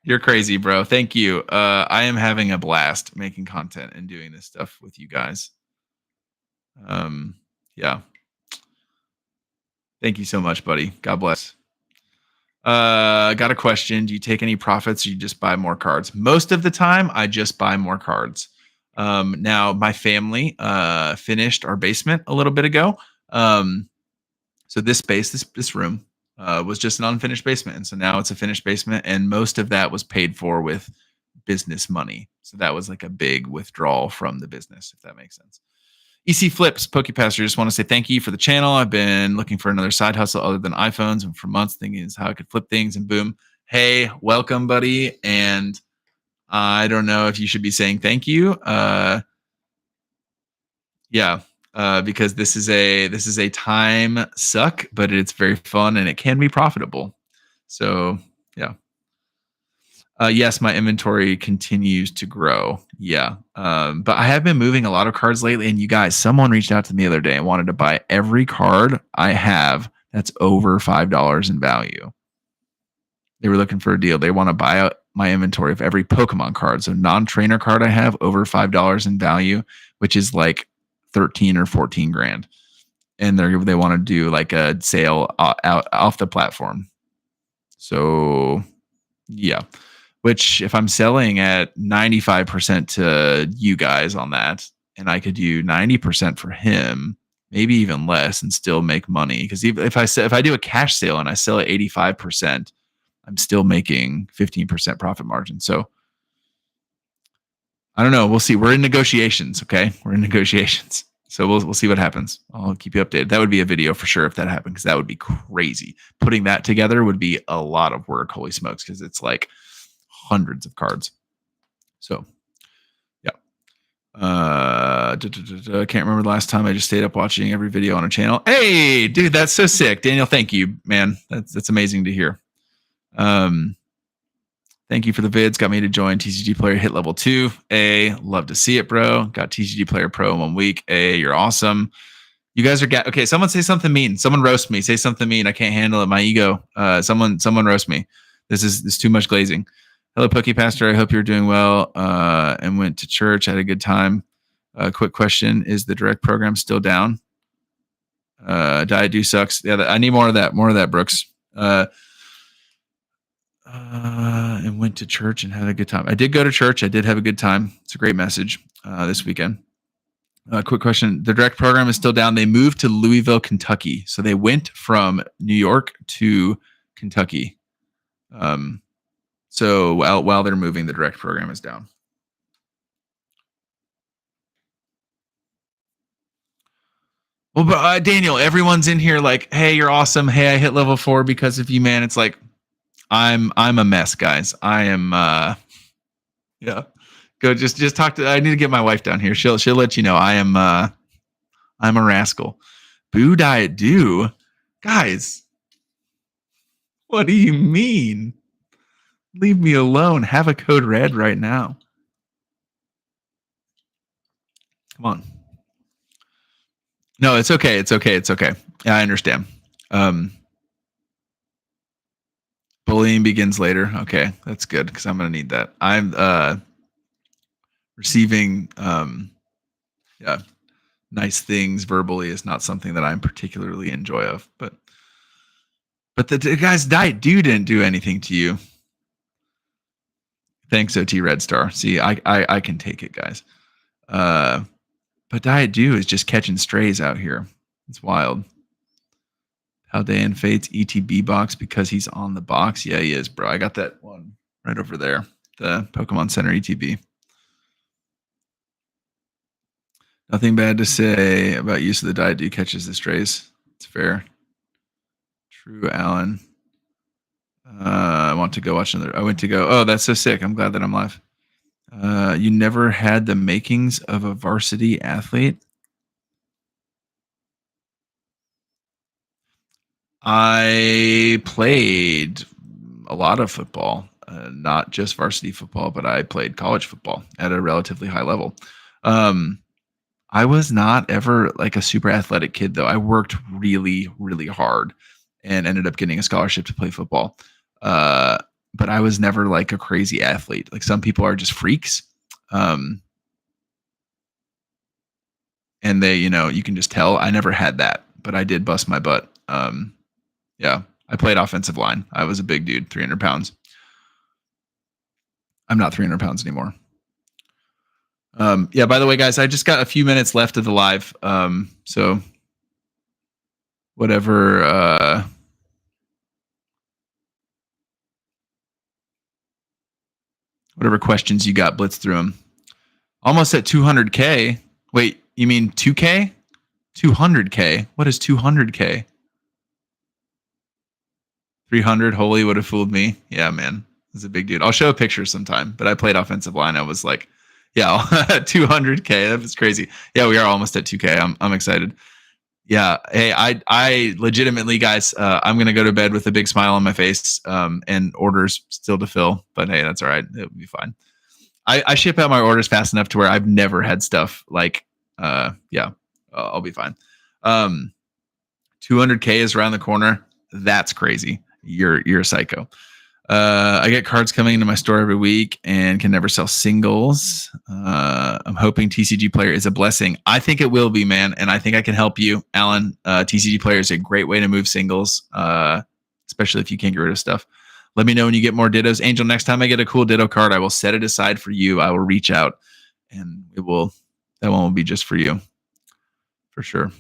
You're crazy, bro. Thank you. I am having a blast making content and doing this stuff with you guys. Yeah. Thank you so much, buddy. God bless. Got a question. Do you take any profits or you just buy more cards? Most of the time, I just buy more cards. Now, my family finished our basement a little bit ago. So this space, this room, was just an unfinished basement. And so now it's a finished basement. And most of that was paid for with business money. So that was like a big withdrawal from the business, if that makes sense. EC Flips, PokePaster, just want to say thank you for the channel. I've been looking for another side hustle other than iPhones and for months thinking is how I could flip things and boom. Hey, welcome, buddy. And I don't know if you should be saying thank you. Because this is a time suck, but it's very fun and it can be profitable. So yeah. Yes, my inventory continues to grow. Yeah. But I have been moving a lot of cards lately. And you guys, someone reached out to me the other day and wanted to buy every card I have that's over $5 in value. They were looking for a deal. They want to buy out my inventory of every Pokemon card. So non-trainer card I have over $5 in value, which is like 13 or 14 grand. And they want to do like a sale out off the platform. So yeah. Which if I'm selling at 95% to you guys on that, and I could do 90% for him, maybe even less, and still make money. Because if I do a cash sale and I sell at 85%, I'm still making 15% profit margin. So I don't know. We'll see. We're in negotiations. Okay, we're in negotiations. So we'll see what happens. I'll keep you updated. That would be a video for sure if that happened, because that would be crazy. Putting that together would be a lot of work. Holy smokes, because it's like hundreds of cards. So yeah. I can't remember the last time I just stayed up watching every video on a channel. Hey, dude, that's so sick. Daniel, thank you, man. That's amazing to hear. Thank you for the vids. Got me to join TCG Player Hit Level 2. Love to see it, bro. Got TCG Player Pro in 1 week. You're awesome. You guys are okay. Someone say something mean. Someone roast me. Say something mean. I can't handle it. My ego. Someone roast me. This is too much glazing. Hello, Pokey Pastor. I hope you're doing well and went to church. Had a good time. Quick question: is the direct program still down? Diet do sucks. Yeah, I need more of that. More of that, Brooks. And went to church and had a good time. I did go to church. I did have a good time. It's a great message this weekend. Quick question. The direct program is still down. They moved to Louisville, Kentucky. So they went from New York to Kentucky. So while they're moving, the direct program is down. Well, but Daniel, everyone's in here like, hey, you're awesome. Hey, I hit level 4 because of you, man. It's like, I'm a mess, guys. I am yeah. Go just talk to I need to get my wife down here. She'll let you know I'm a rascal. Boo diet do. Guys. What do you mean? Leave me alone. Have a code red right now. Come on. No, it's okay. It's okay. It's okay. Yeah, I understand. Bullying begins later. Okay, that's good because I'm gonna need that. I'm receiving nice things verbally is not something that I'm particularly enjoy of, but the guy's diet dude didn't do anything to you. Thanks, OT Red Star. See, I can take it, guys. But Diet Do is just catching strays out here. It's wild. How Dan Fates ETB box because he's on the box. Yeah, he is, bro. I got that one right over there. The Pokemon Center ETB. Nothing bad to say about use of the Diet Do catches the strays. It's fair. True, Alan. I want to go watch another. I went to go. Oh, that's so sick. I'm glad that I'm live. You never had the makings of a varsity athlete? I played a lot of football, not just varsity football, but I played college football at a relatively high level. I was not ever like a super athletic kid, though. I worked really, really hard and ended up getting a scholarship to play football. But I was never like a crazy athlete. Like some people are just freaks. And they, you can just tell. I never had that, but I did bust my butt. Yeah, I played offensive line. I was a big dude, 300 pounds. I'm not 300 pounds anymore. Yeah, by the way, guys, I just got a few minutes left of the live. So whatever questions you got, blitz through them. Almost at 200K. Wait, you mean 2K? 200K. What is 200K? 300. Holy would have fooled me. Yeah, man. It's a big dude. I'll show a picture sometime, but I played offensive line. I was like, yeah, 200K. That was crazy. Yeah, we are almost at 2K. I'm excited. Yeah. Hey, I legitimately, guys, I'm going to go to bed with a big smile on my face and orders still to fill. But hey, that's all right. It'll be fine. I ship out my orders fast enough to where I've never had stuff like, yeah, I'll be fine. 200K is around the corner. That's crazy. You're a psycho. I get cards coming into my store every week and can never sell singles. I'm hoping TCG Player is a blessing. I think it will be, man, and I think I can help you, Alan. TCG Player is a great way to move singles, especially if you can't get rid of stuff. Let me know when you get more Dittos. Angel, next time I get a cool Ditto card, I will set it aside for you. I will reach out, and that one will be just for you, for sure.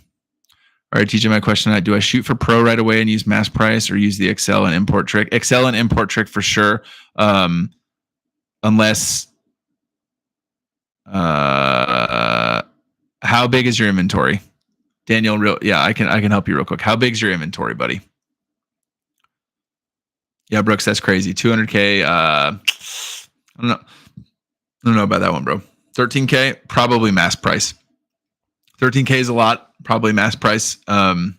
All right, TJ, my question: do I shoot for pro right away and use mass price, or use the Excel and import trick? Excel and import trick for sure, unless. How big is your inventory, Daniel? Yeah, I can help you real quick. How big is your inventory, buddy? Yeah, Brooks, that's crazy. 200K. I don't know about that one, bro. 13K, probably mass price. 13K is a lot, probably mass price. But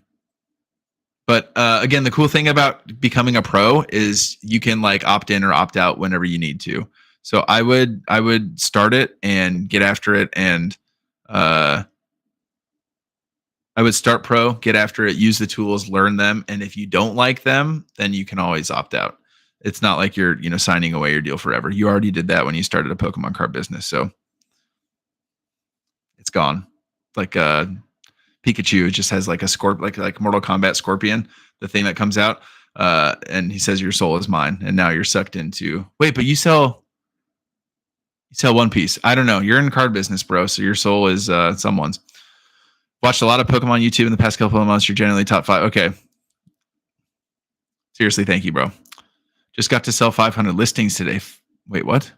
again, the cool thing about becoming a pro is you can like opt in or opt out whenever you need to. So I would start it and get after it, and I would start pro, get after it, use the tools, learn them, and if you don't like them, then you can always opt out. It's not like you're, signing away your deal forever. You already did that when you started a Pokemon card business, so it's gone. Like Pikachu just has like a like Mortal Kombat Scorpion, the thing that comes out, and he says your soul is mine, and now you're sucked into. Wait, but you sell One Piece. I don't know. You're in the card business, bro. So your soul is someone's. Watched a lot of Pokemon YouTube in the past couple of months. You're generally top 5. Okay. Seriously, thank you, bro. Just got to sell 500 listings today. Wait, what?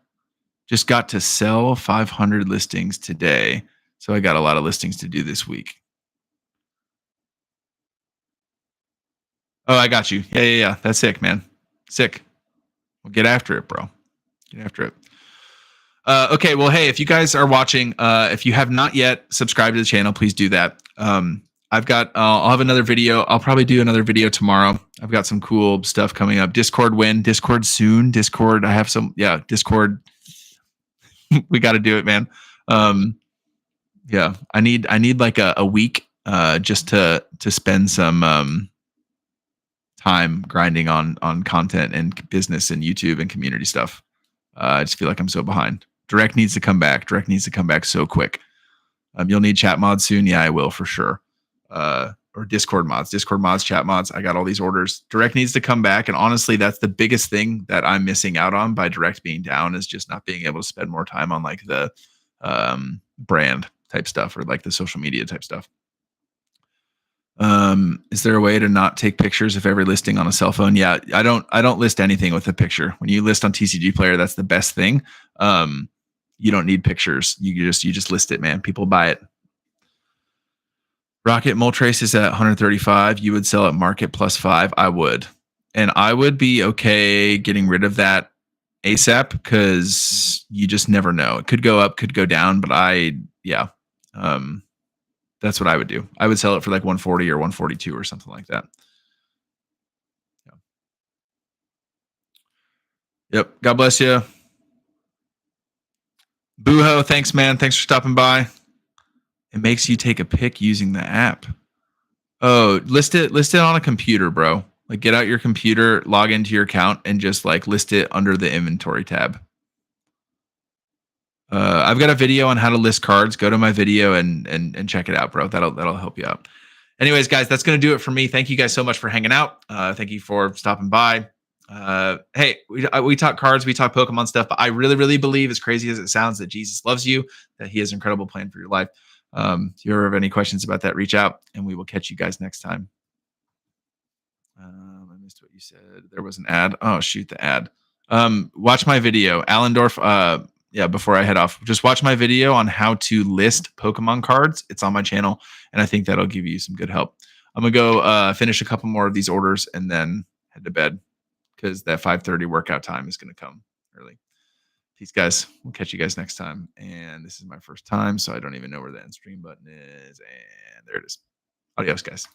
Just got to sell 500 listings today. So I got a lot of listings to do this week. Oh, I got you. Yeah. That's sick, man. Sick. Well, get after it, bro. Get after it. Okay, well, hey, if you guys are watching, if you have not yet subscribed to the channel, please do that. I'll have another video. I'll probably do another video tomorrow. I've got some cool stuff coming up. Discord soon. Discord. I have Discord. We got to do it, man. Yeah, I need like a week, just to spend some, time grinding on content and business and YouTube and community stuff. I just feel like I'm so behind. Direct needs to come back. Direct needs to come back so quick. You'll need chat mods soon. Yeah, I will for sure. Or Discord mods, chat mods. I got all these orders. Direct needs to come back. And honestly, that's the biggest thing that I'm missing out on by Direct being down, is just not being able to spend more time on like the brand type stuff or like the social media type stuff. Is there a way to not take pictures of every listing on a cell phone? Yeah, I don't list anything with a picture. When you list on TCG Player, that's the best thing. You don't need pictures. You just list it, man. People buy it. Rocket Moltres is at 135. You would sell at market +5. I would. And I would be okay getting rid of that ASAP, because you just never know. It could go up, could go down, but that's what I would do. I would sell it for like 140 or 142 or something like that. Yeah. Yep. God bless you. Booho, thanks, man. Thanks for stopping by. It makes you take a pic using the app. Oh, list it on a computer, bro. Like, get out your computer, log into your account, and just like list it under the inventory tab. I've got a video on how to list cards. Go to my video and check it out, bro. That'll help you out. Anyways, guys, that's going to do it for me. Thank you guys so much for hanging out. Thank you for stopping by. Hey, we talk cards, we talk Pokemon stuff, but I really, really believe, as crazy as it sounds, that Jesus loves you, that he has an incredible plan for your life. If you ever have any questions about that, reach out, and we will catch you guys next time. I missed what you said. There was an ad. Oh, shoot, the ad. Watch my video, Allendorf. Before I head off, just watch my video on how to list Pokemon cards. It's on my channel, and I think that'll give you some good help. I'm gonna go finish a couple more of these orders and then head to bed, because that 5:30 workout time is gonna come early. Peace, guys. We'll catch you guys next time. And this is my first time, so I don't even know where the end stream button is. And there it is. Adios, guys.